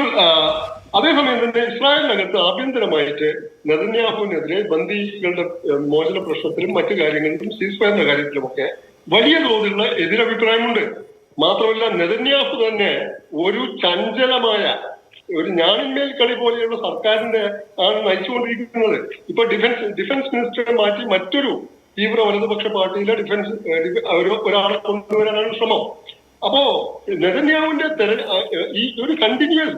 അതേസമയം തന്നെ ഇസ്രായേലിനകത്ത് ആഭ്യന്തരമായിട്ട് നെതന്യാഹുവിനെതിരെ ബന്ദികളുടെ മോചന പ്രശ്നത്തിലും മറ്റു കാര്യങ്ങളിലും സീസ്ഫയറിന്റെ കാര്യത്തിലുമൊക്കെ വലിയ തോതിലുള്ള എതിരഭിപ്രായമുണ്ട്. മാത്രമല്ല നെതന്യാഹു തന്നെ ഒരു ചഞ്ചലമായ ഒരു ഞാണിന്മേൽ കളി പോലെയുള്ള സർക്കാരിന്റെ ആണ് നയിച്ചുകൊണ്ടിരിക്കുന്നത്. ഇപ്പൊ ഡിഫൻസ് മിനിസ്റ്ററെ മാറ്റി മറ്റൊരു തീവ്ര വലതുപക്ഷ പാർട്ടിയിലെ ഒരാളെ കൊണ്ടുവരാനാണ് ശ്രമം. അപ്പോ നെതന്യാഹുവിന്റെ ഈ ഒരു കണ്ടിന്യൂസ്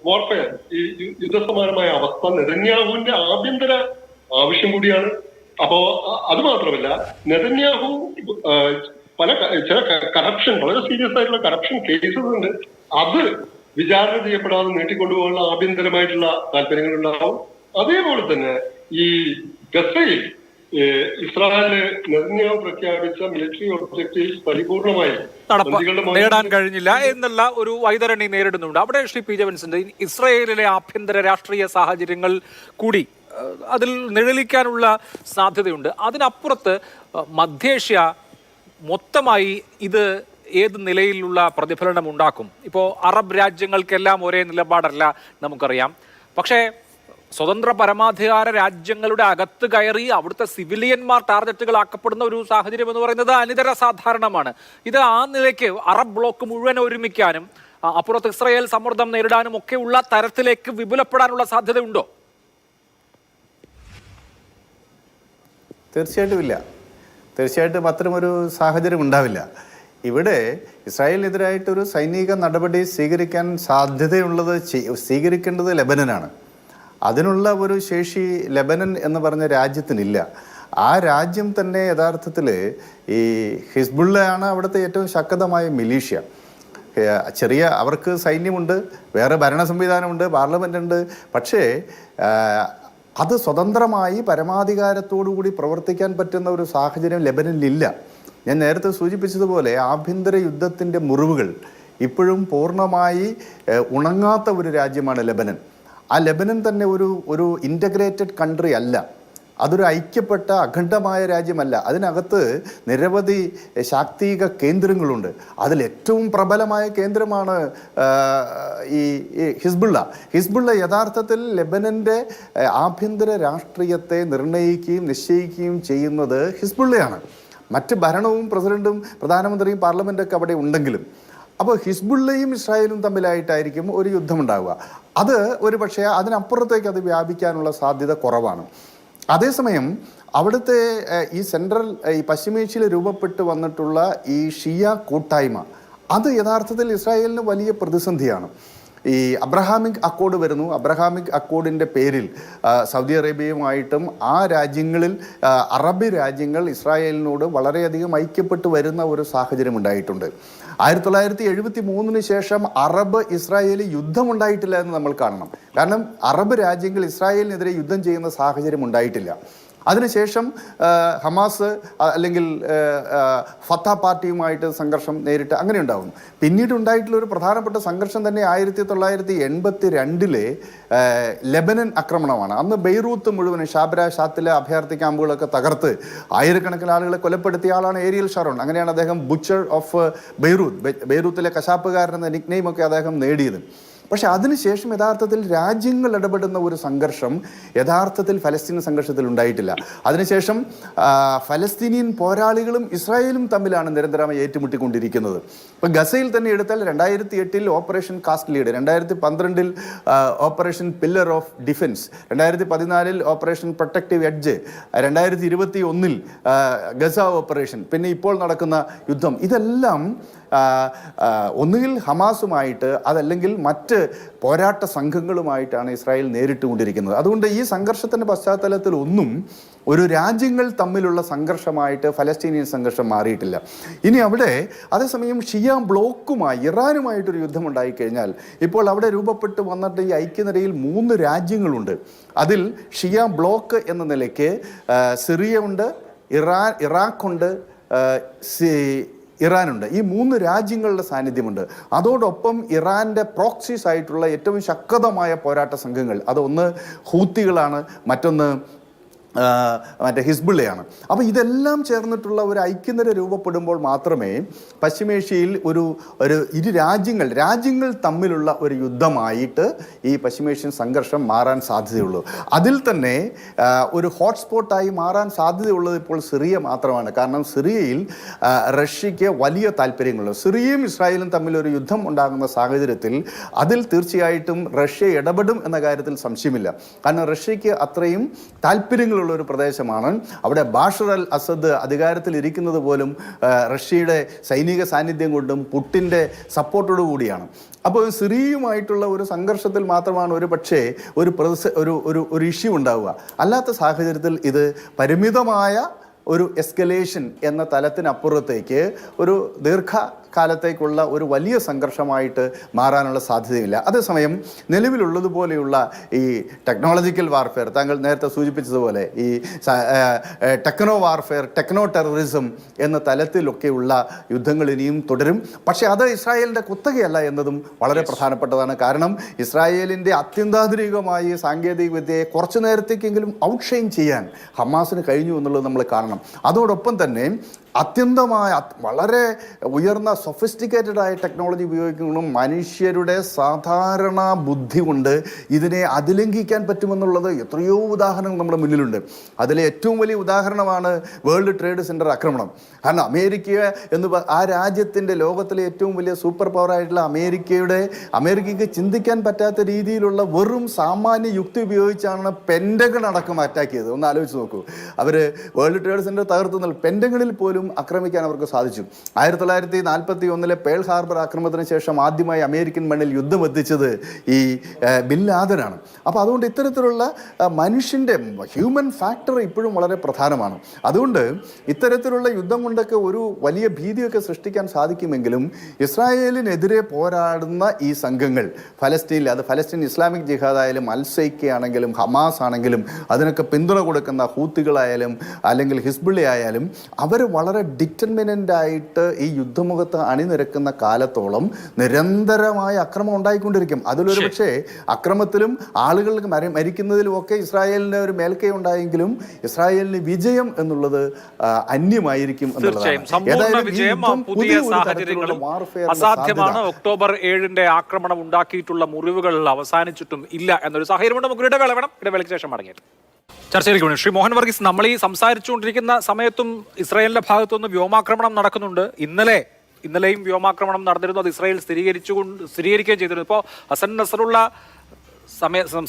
വാർഫെയർ, ഈ യുദ്ധസമാനമായ അവസ്ഥ നെതന്യാഹുവിന്റെ ആഭ്യന്തര ആവശ്യം കൂടിയാണ്. അപ്പോ അത് മാത്രമല്ല, നെതന്യാഹു ചില കറപ്ഷൻ, വളരെ സീരിയസ് ആയിട്ടുള്ള കറപ്ഷൻ കേസസ് ഉണ്ട്. അത് വിചാരണ ചെയ്യപ്പെടാതെ നീട്ടിക്കൊണ്ടുപോകാനുള്ള ആഭ്യന്തരമായിട്ടുള്ള താല്പര്യങ്ങളുണ്ടാവും. അതേപോലെ തന്നെ ഈ ഗസയിൽ ഇസ്രായേല് നെതന്യാഹു പ്രഖ്യാപിച്ച മിലിറ്ററി ഒബ്ജക്റ്റീവ്സ് പരിപൂർണമായി നേടാൻ കഴിഞ്ഞില്ല എന്നുള്ള ഒരു വൈതരണി നേരിടുന്നുണ്ട്. അവിടെ ശ്രീ പി ജെ വിൻസെന്റ്, ഇസ്രായേലിലെ ആഭ്യന്തര രാഷ്ട്രീയ സാഹചര്യങ്ങൾ കൂടി അതിൽ നിഴലിക്കാനുള്ള സാധ്യതയുണ്ട്. അതിനപ്പുറത്ത് മധ്യേഷ്യ മൊത്തമായി ഇത് ഏത് നിലയിലുള്ള പ്രതിഫലനം ഉണ്ടാക്കും? ഇപ്പോൾ അറബ് രാജ്യങ്ങൾക്കെല്ലാം ഒരേ നിലപാടല്ല നമുക്കറിയാം. പക്ഷേ സ്വതന്ത്ര പരമാധികാര രാജ്യങ്ങളുടെ അകത്ത് കയറി അവിടുത്തെ സിവിലിയന്മാർ ടാർഗറ്റുകളാക്കപ്പെടുന്ന ഒരു സാഹചര്യം എന്ന് പറയുന്നത് അനിതര സാധാരണമാണ്. ഇത് ആ നിലയ്ക്ക് അറബ് ബ്ലോക്ക് മുഴുവൻ ഒരുമിക്കാനും അപ്പുറത്ത് ഇസ്രായേൽ സമ്മർദ്ദം നേരിടാനും ഒക്കെ ഉള്ള തരത്തിലേക്ക് വിപുലപ്പെടാനുള്ള സാധ്യതയുണ്ടോ? തീർച്ചയായിട്ടും ഇല്ല. തീർച്ചയായിട്ടും അത്തരമൊരു സാഹചര്യം ഉണ്ടാവില്ല. ഇവിടെ ഇസ്രായേലിനെതിരായിട്ടൊരു സൈനിക നടപടി സ്വീകരിക്കാൻ സാധ്യതയുള്ളത് സ്വീകരിക്കേണ്ടത് ലെബനനാണ്. അതിനുള്ള ഒരു ശേഷി ലെബനൻ എന്ന് പറഞ്ഞ രാജ്യത്തിനില്ല. ആ രാജ്യം തന്നെ യഥാർത്ഥത്തിൽ ഈ ഹിസ്ബുള്ളയാണ് അവിടുത്തെ ഏറ്റവും ശക്തമായ മിലീഷ്യ. അവർക്ക് സൈന്യമുണ്ട്, വേറെ ഭരണ സംവിധാനമുണ്ട്, പാർലമെൻ്റ് ഉണ്ട്. പക്ഷേ അത് സ്വതന്ത്രമായി പരമാധികാരത്തോടുകൂടി പ്രവർത്തിക്കാൻ പറ്റുന്ന ഒരു സാഹചര്യം ലെബനനിലില്ല. ഞാൻ നേരത്തെ സൂചിപ്പിച്ചതുപോലെ ആഭ്യന്തര യുദ്ധത്തിൻ്റെ മുറിവുകൾ ഇപ്പോഴും പൂർണ്ണമായി ഉണങ്ങാത്ത ഒരു രാജ്യമാണ് ലെബനൻ. ആ ലെബനൻ തന്നെ ഒരു ഇൻ്റഗ്രേറ്റഡ് കൺട്രി അല്ല. അതൊരു ഐക്യപ്പെട്ട അഖണ്ഡമായ രാജ്യമല്ല. അതിനകത്ത് നിരവധി ശാക്തിക കേന്ദ്രങ്ങളുണ്ട്. അതിലേറ്റവും പ്രബലമായ കേന്ദ്രമാണ് ഈ ഹിസ്ബുള്ള യഥാർത്ഥത്തിൽ ലെബനൻ്റെ ആഭ്യന്തര രാഷ്ട്രീയത്തെ നിർണ്ണയിക്കുകയും നിശ്ചയിക്കുകയും ചെയ്യുന്നത് ഹിസ്ബുള്ളയാണ്. മറ്റ് ഭരണവും പ്രസിഡന്റും പ്രധാനമന്ത്രിയും പാർലമെൻറ്റൊക്കെ അവിടെ ഉണ്ടെങ്കിലും അപ്പോൾ ഹിസ്ബുള്ളയും ഇസ്രായേലും തമ്മിലായിട്ടായിരിക്കും ഒരു യുദ്ധമുണ്ടാവുക. അത് ഒരു പക്ഷേ അതിനപ്പുറത്തേക്ക് അത് വ്യാപിക്കാനുള്ള സാധ്യത കുറവാണ്. അതേസമയം അവിടുത്തെ ഈ പശ്ചിമേഷ്യയിൽ രൂപപ്പെട്ട് വന്നിട്ടുള്ള ഈ ഷിയ കൂട്ടായ്മ അത് യഥാർത്ഥത്തിൽ ഇസ്രായേലിന് വലിയ പ്രതിസന്ധിയാണ്. ഈ അബ്രഹാമിക് അക്കോർഡ് വരുന്നു. അബ്രഹാമിക് അക്കോർഡിൻ്റെ പേരിൽ സൗദി അറേബ്യയുമായിട്ടും ആ രാജ്യങ്ങളിൽ അറബ് രാജ്യങ്ങൾ ഇസ്രായേലിനോട് വളരെയധികം ഐക്യപ്പെട്ട് വരുന്ന ഒരു സാഹചര്യം ഉണ്ടായിട്ടുണ്ട്. 1973 ശേഷം അറബ് ഇസ്രായേലി യുദ്ധമുണ്ടായിട്ടില്ല എന്ന് നമ്മൾ കാണണം. കാരണം അറബ് രാജ്യങ്ങൾ ഇസ്രായേലിനെതിരെ യുദ്ധം ചെയ്യുന്ന സാഹചര്യം ഉണ്ടായിട്ടില്ല. അതിനുശേഷം ഹമാസ് അല്ലെങ്കിൽ ഫത്ത പാർട്ടിയുമായിട്ട് സംഘർഷം നേരിട്ട് അങ്ങനെ ഉണ്ടാകുന്നു. പിന്നീട് ഉണ്ടായിട്ടുള്ള ഒരു പ്രധാനപ്പെട്ട സംഘർഷം തന്നെ 1982 ലെബനൻ ആക്രമണമാണ്. അന്ന് ബെയ്റൂത്ത് മുഴുവനും ഷാത്തിലെ അഭയാർത്ഥി ക്യാമ്പുകളൊക്കെ തകർത്ത് ആയിരക്കണക്കിന് ആളുകളെ കൊലപ്പെടുത്തിയ ആളാണ് ഏരിയൽ ഷാരോൺ. അങ്ങനെയാണ് അദ്ദേഹം ബുച്ചർ ഓഫ് ബെയ്റൂത്തിലെ കശാപ്പുകാരൻ എന്ന നിക്നെയിമൊക്കെ അദ്ദേഹം നേടിയത്. പക്ഷെ അതിനുശേഷം യഥാർത്ഥത്തിൽ രാജ്യങ്ങൾ ഇടപെടുന്ന ഒരു സംഘർഷം യഥാർത്ഥത്തിൽ ഫലസ്തീൻ സംഘർഷത്തിൽ ഉണ്ടായിട്ടില്ല. അതിനുശേഷം ഫലസ്തീനിയൻ പോരാളികളും ഇസ്രായേലും തമ്മിലാണ് നിരന്തരമായി ഏറ്റുമുട്ടിക്കൊണ്ടിരിക്കുന്നത്. ഇപ്പം ഗസയിൽ തന്നെ എടുത്താൽ 2008 operation cast lead, 2012 operation pillar of defence, 2014 operation protective edge, 2021 Gaza operation, പിന്നെ ഇപ്പോൾ നടക്കുന്ന യുദ്ധം, ഇതെല്ലാം ഒന്നുകിൽ ഹമാസുമായിട്ട് അതല്ലെങ്കിൽ മറ്റ് പോരാട്ട സംഘങ്ങളുമായിട്ടാണ് ഇസ്രായേൽ നേരിട്ടുകൊണ്ടിരിക്കുന്നത്. അതുകൊണ്ട് ഈ സംഘർഷത്തിൻ്റെ പശ്ചാത്തലത്തിൽ ഒന്നും ഒരു രാജ്യങ്ങൾ തമ്മിലുള്ള സംഘർഷമായിട്ട് ഫലസ്തീനിയൻ സംഘർഷം മാറിയിട്ടില്ല. ഇനി അവിടെ അതേസമയം ഷിയ ബ്ലോക്കുമായി ഇറാനുമായിട്ടൊരു യുദ്ധം ഉണ്ടായിക്കഴിഞ്ഞാൽ ഇപ്പോൾ അവിടെ രൂപപ്പെട്ട് വന്നിട്ട് ഈ ഐക്യനിരയിൽ 3 രാജ്യങ്ങളുണ്ട്. അതിൽ ഷിയ ബ്ലോക്ക് എന്ന നിലയ്ക്ക് സിറിയ ഉണ്ട്, ഇറാഖുണ്ട്, ഇറാനുണ്ട്. ഈ 3 രാജ്യങ്ങളുടെ സാന്നിധ്യമുണ്ട്. അതോടൊപ്പം ഇറാൻ്റെ പ്രോക്സീസ് ആയിട്ടുള്ള ഏറ്റവും ശക്തമായ പോരാട്ട സംഘങ്ങൾ, അതൊന്ന് ഹൂത്തികളാണ്, മറ്റൊന്ന് മറ്റേ ഹിസ്ബുള്ളയാണ്. അപ്പോൾ ഇതെല്ലാം ചേർന്നിട്ടുള്ള ഒരു ഐക്യനിര രൂപപ്പെടുമ്പോൾ മാത്രമേ പശ്ചിമേഷ്യയിൽ ഒരു ഇരു രാജ്യങ്ങൾ തമ്മിലുള്ള ഒരു യുദ്ധമായിട്ട് ഈ പശ്ചിമേഷ്യൻ സംഘർഷം മാറാൻ സാധ്യതയുള്ളൂ. അതിൽ തന്നെ ഒരു ഹോട്ട്സ്പോട്ടായി മാറാൻ സാധ്യതയുള്ളത് ഇപ്പോൾ സിറിയ മാത്രമാണ്. കാരണം സിറിയയിൽ റഷ്യയ്ക്ക് വലിയ താല്പര്യങ്ങളുണ്ട്. സിറിയയും ഇസ്രായേലും തമ്മിൽ ഒരു യുദ്ധം ഉണ്ടാകുന്ന സാഹചര്യത്തിൽ അതിൽ തീർച്ചയായിട്ടും റഷ്യ ഇടപെടും എന്ന കാര്യത്തിൽ സംശയമില്ല. കാരണം റഷ്യയ്ക്ക് അത്രയും താല്പര്യങ്ങളുള്ള ഒരു പ്രദേശമാണ്. അവിടെ ബാഷർ അൽ അസദ് അധികാരത്തിൽ ഇരിക്കുന്നത് പോലും റഷ്യയുടെ സൈനിക സാന്നിധ്യം കൊണ്ടും പുട്ടിൻ്റെ സപ്പോർട്ടോടു കൂടിയാണ്. അപ്പോൾ സിറിയയുമായിട്ടുള്ള ഒരു സംഘർഷത്തിൽ മാത്രമാണ് ഒരു പക്ഷേ ഒരു ഇഷ്യൂ ഉണ്ടാവുക. അല്ലാത്ത സാഹചര്യത്തിൽ ഇത് പരിമിതമായ ഒരു എസ്കലേഷൻ എന്ന തലത്തിനപ്പുറത്തേക്ക് ഒരു ദീർഘകാലത്തേക്കുള്ള ഒരു വലിയ സംഘർഷമായിട്ട് മാറാനുള്ള സാധ്യതയില്ല. അതേസമയം നിലവിലുള്ളതുപോലെയുള്ള ഈ ടെക്നോളജിക്കൽ വാർഫെയർ, താങ്കൾ നേരത്തെ സൂചിപ്പിച്ചതുപോലെ ഈ ടെക്നോ വാർഫെയർ, ടെക്നോ ടെററിസം എന്ന തലത്തിലൊക്കെയുള്ള യുദ്ധങ്ങൾ ഇനിയും തുടരും. പക്ഷേ അത് ഇസ്രായേലിൻ്റെ കുത്തകയല്ല എന്നതും വളരെ പ്രധാനപ്പെട്ടതാണ്. കാരണം ഇസ്രായേലിൻ്റെ അത്യന്താധുനികമായ സാങ്കേതിക വിദ്യയെ കുറച്ചു നേരത്തേക്കെങ്കിലും ഔട്ട്ഷൈൻ ചെയ്യാൻ ഹമാസിന് കഴിഞ്ഞു എന്നുള്ളത് നമ്മൾ കാണണം. അതോടൊപ്പം തന്നെ അത്യന്തമായ വളരെ ഉയർന്ന സൊഫിസ്റ്റിക്കേറ്റഡ് ആയ ടെക്നോളജി ഉപയോഗിക്കുന്നതും മനുഷ്യരുടെ സാധാരണ ബുദ്ധി കൊണ്ട് ഇതിനെ അതിലംഘിക്കാൻ പറ്റുമെന്നുള്ളത് എത്രയോ ഉദാഹരണങ്ങൾ നമ്മുടെ മുന്നിലുണ്ട്. അതിലെ ഏറ്റവും വലിയ ഉദാഹരണമാണ് വേൾഡ് ട്രേഡ് സെൻറ്റർ ആക്രമണം. കാരണം ആ രാജ്യത്തിൻ്റെ ലോകത്തിലെ ഏറ്റവും വലിയ സൂപ്പർ പവറായിട്ടുള്ള അമേരിക്കയ്ക്ക് ചിന്തിക്കാൻ പറ്റാത്ത രീതിയിലുള്ള വെറും സാമാന്യ യുക്തി ഉപയോഗിച്ചാണ് പെൻറ്റഗൺ അടക്കം അറ്റാക്ക് ചെയ്തത്. ഒന്ന് ആലോചിച്ച് നോക്കൂ. അവർ വേൾഡ് ട്രേഡ് സെൻറ്റർ തകർത്തുന്ന പെൻറ്റഗണിൽ പോലും ആക്രമിക്കാൻ അവർക്ക് സാധിച്ചു. 1941 പേൾ ഹാർബർ ആക്രമണത്തിന് ശേഷം ആദ്യമായി അമേരിക്കൻ മണ്ണിൽ യുദ്ധം എത്തിച്ചത് ഈ ബിൻ ലാദനാണ്. അപ്പോൾ അതുകൊണ്ട് ഇത്തരത്തിലുള്ള മനുഷ്യൻ്റെ ഹ്യൂമൻ ഫാക്ടർ ഇപ്പോഴും വളരെ പ്രധാനമാണ്. അതുകൊണ്ട് ഇത്തരത്തിലുള്ള യുദ്ധം കൊണ്ടൊക്കെ ഒരു വലിയ ഭീതിയൊക്കെ സൃഷ്ടിക്കാൻ സാധിക്കുമെങ്കിലും ഇസ്രായേലിനെതിരെ പോരാടുന്ന ഈ സംഘങ്ങൾ ഫലസ്തീനിൽ, അത് ഫലസ്തീൻ ഇസ്ലാമിക് ജിഹാദ് ആയാലും അൽ-സൈക്ക ആണെങ്കിലും ഹമാസ് ആണെങ്കിലും അതിനൊക്കെ പിന്തുണ കൊടുക്കുന്ന ഹൂത്തികളായാലും അല്ലെങ്കിൽ ഹിസ്ബുള്ള ആയാലും അവർ വളരെ ഡിറ്റർമിനൻ്റ് ആയിട്ട് ഈ യുദ്ധമുഖത്ത് അണിനിരക്കുന്ന കാലത്തോളം നിരന്തരമായ അക്രമം ഉണ്ടായിക്കൊണ്ടിരിക്കും. അതിലൊരു പക്ഷേ അക്രമത്തിലും ആളുകൾക്ക് മരിക്കുന്നതിലും ഒക്കെ ഇസ്രായേലിന് ഒരു മേൽക്കൈ ഉണ്ടായെങ്കിലും ഇസ്രായേലിന് വിജയം എന്നുള്ളത് അന്യമായിരിക്കും അസാധ്യമാണ്. ഒക്ടോബർ 7 ആക്രമണം ഉണ്ടാക്കിയിട്ടുള്ള മുറിവുകൾ അവസാനിച്ചിട്ടും ഇല്ല എന്നൊരു സാഹചര്യമുണ്ട്. നമുക്ക് ഇടവേള വേണം. ഇടവേളയ്ക്ക് ശേഷം മടങ്ങിയിട്ട് ചർച്ചയിലേക്ക് വേണം. ശ്രീ മോഹൻ വർഗീസ്, നമ്മൾ ഈ സംസാരിച്ചുകൊണ്ടിരിക്കുന്ന സമയത്തും ഇസ്രായേലിന്റെ ഭാഗത്തുനിന്ന് വ്യോമാക്രമണം നടക്കുന്നുണ്ട്. ഇന്നലെയും വ്യോമാക്രമണം നടന്നിരുന്നു. അത് ഇസ്രായേൽ സ്ഥിരീകരിക്കുകയും ചെയ്തിരുന്നു. ഇപ്പോൾ ഹസൻ നസറുള്ള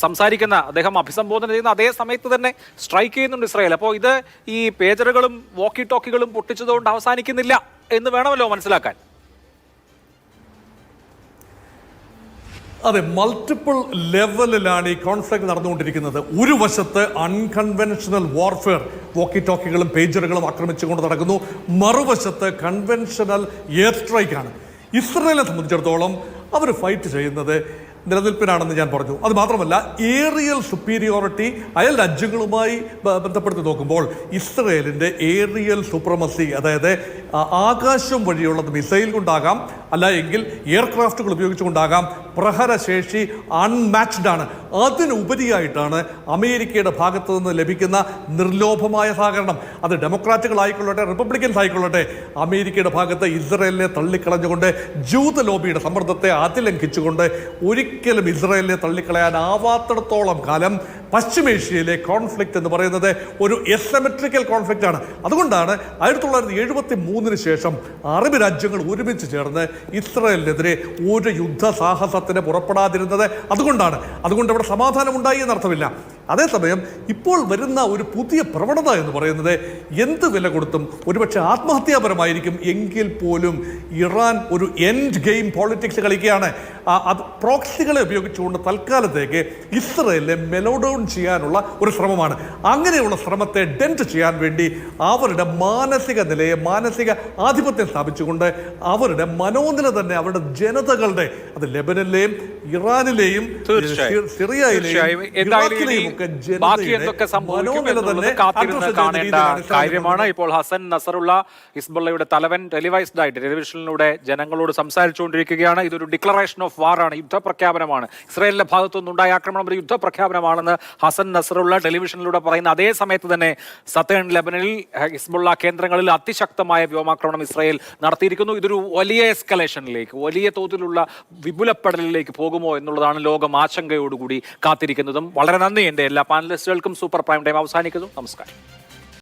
സംസാരിക്കുന്ന, അദ്ദേഹം അഭിസംബോധന ചെയ്യുന്ന അതേ സമയത്ത് തന്നെ സ്ട്രൈക്ക് ചെയ്യുന്നുണ്ട് ഇസ്രായേൽ. അപ്പോൾ ഇത് ഈ പേജറുകളും വോക്കി ടോക്കികളും പൊട്ടിച്ചതുകൊണ്ട് അവസാനിക്കുന്നില്ല എന്ന് വേണമല്ലോ മനസ്സിലാക്കാൻ. അതെ, മൾട്ടിപ്പിൾ ലെവലിലാണ് ഈ കോൺഫ്ലിക്റ്റ് നടന്നുകൊണ്ടിരിക്കുന്നത്. ഒരു വശത്ത് അൺകൺവെൻഷണൽ വാർഫെയർ, വോക്കി ടോക്കികളും പേജറുകളും ആക്രമിച്ചുകൊണ്ട് നടക്കുന്നു. മറുവശത്ത് കൺവെൻഷണൽ എയർ സ്ട്രൈക്കാണ്. ഇസ്രായേലിനെ സംബന്ധിച്ചിടത്തോളം അവർ ഫൈറ്റ് ചെയ്യുന്നത് നിലനിൽപ്പിനാണെന്ന് ഞാൻ പറഞ്ഞു. അത് മാത്രമല്ല, ഏറിയൽ സുപ്പീരിയോറിറ്റി അയൽ രാജ്യങ്ങളുമായി ബന്ധപ്പെടുത്തി നോക്കുമ്പോൾ ഇസ്രയേലിൻ്റെ ഏറിയൽ സുപ്രമസി, അതായത് ആകാശം വഴിയുള്ള മിസൈൽ കൊണ്ടാകാം, അല്ല എങ്കിൽ എയർക്രാഫ്റ്റുകൾ ഉപയോഗിച്ചുകൊണ്ടാകാം, പ്രഹരശേഷി അൺമാച്ച്ഡ് ആണ്. അതിനുപരിയായിട്ടാണ് അമേരിക്കയുടെ ഭാഗത്തു നിന്ന് ലഭിക്കുന്ന നിർലോഭമായ സഹകരണം. അത് ഡെമോക്രാറ്റുകളായിക്കൊള്ളട്ടെ റിപ്പബ്ലിക്കൻസ് ആയിക്കൊള്ളട്ടെ, അമേരിക്കയുടെ ഭാഗത്ത് ഇസ്രയേലിനെ തള്ളിക്കളഞ്ഞുകൊണ്ട് ജൂത ലോബിയുടെ സമ്മർദ്ദത്തെ അതിലംഘിച്ചുകൊണ്ട് ഒരിക്കലും ഇസ്രായേലിനെ തള്ളിക്കളയാനാവാത്തിടത്തോളം കാലം പശ്ചിമേഷ്യയിലെ കോൺഫ്ലിക്റ്റ് എന്ന് പറയുന്നത് ഒരു എസമെട്രിക്കൽ കോൺഫ്ലിക്റ്റ് ആണ്. അതുകൊണ്ടാണ് 1973 ശേഷം അറബ് രാജ്യങ്ങൾ ഒരുമിച്ച് ചേർന്ന് ഇസ്രായേലിനെതിരെ ഒരു യുദ്ധ സാഹസത്തിന് പുറപ്പെടാതിരുന്നത്. അതുകൊണ്ട് അവിടെ സമാധാനം ഉണ്ടായി എന്നർത്ഥമില്ല. അതേസമയം ഇപ്പോൾ വരുന്ന ഒരു പുതിയ പ്രവണത എന്ന് പറയുന്നത് എന്ത് വില കൊടുത്തും ഒരുപക്ഷെ ആത്മഹത്യാപരമായിരിക്കും എങ്കിൽ പോലും ഇറാൻ ഒരു എൻഡ് ഗെയിം പോളിറ്റിക്സ് കളിക്കുകയാണ്. അത് പ്രോക്സികളെ ഉപയോഗിച്ചുകൊണ്ട് തൽക്കാലത്തേക്ക് ഇസ്രയേലിനെ മെലോഡൗൺ ചെയ്യാനുള്ള ഒരു ശ്രമമാണ്. അങ്ങനെയുള്ള ശ്രമത്തെ ഡെന്റ് ചെയ്യാൻ വേണ്ടി അവരുടെ മാനസിക നിലയെ, മാനസിക ആധിപത്യം സ്ഥാപിച്ചുകൊണ്ട് അവരുടെ മനോനില തന്നെ അവരുടെ ജനതകളുടെ, അത് ലെബനനിലെയും ഇറാനിലെയും സിറിയയിലെയും ഇറാഖിലെയും ഇസ്രായേലിന്റെയൊക്കെ ബാക്കി എന്തൊക്കെ സംഭവിക്കും എന്നുള്ളത് കാത്തിരുന്ന് കാണേണ്ട കാര്യമാണ്. ഇപ്പോൾ ഹസൻ നസറുള്ള ഹിസ്ബുള്ളയുടെ തലവൻ ടെലിവൈസ്ഡ് ആയിട്ട് ടെലിവിഷനിലൂടെ ജനങ്ങളോട് സംസാരിച്ചുകൊണ്ടിരിക്കുകയാണ്. ഇതൊരു ഡിക്ലറേഷൻ ഓഫ് വാർ ആണ്, യുദ്ധപ്രഖ്യാപനമാണ്. ഇസ്രായേലിന്റെ ഭാഗത്തുനിന്നുണ്ടായ ആക്രമണം ഒരു യുദ്ധപ്രഖ്യാപനമാണെന്ന് ഹസൻ നസറുള്ള ടെലിവിഷനിലൂടെ പറയുന്ന അതേ സമയത്ത് തന്നെ സതേൺ ലെബനനിൽ ഹിസ്ബുള്ള കേന്ദ്രങ്ങളിൽ അതിശക്തമായ വ്യോമാക്രമണം ഇസ്രായേൽ നടത്തിയിരിക്കുന്നു. ഇതൊരു വലിയ എസ്കലേഷനിലേക്ക്, വലിയ തോതിലുള്ള വിപുലപ്പെടലിലേക്ക് പോകുമോ എന്നുള്ളതാണ് ലോകം ആശങ്കയോടുകൂടി കാത്തിരിക്കുന്നതും. വളരെ നന്ദി. എൻ്റെ എല്ലാ പാനലിസ്റ്റുകൾക്കും. സൂപ്പർ പ്രൈം ടൈം അവസാനിക്കുന്നു. നമസ്കാരം.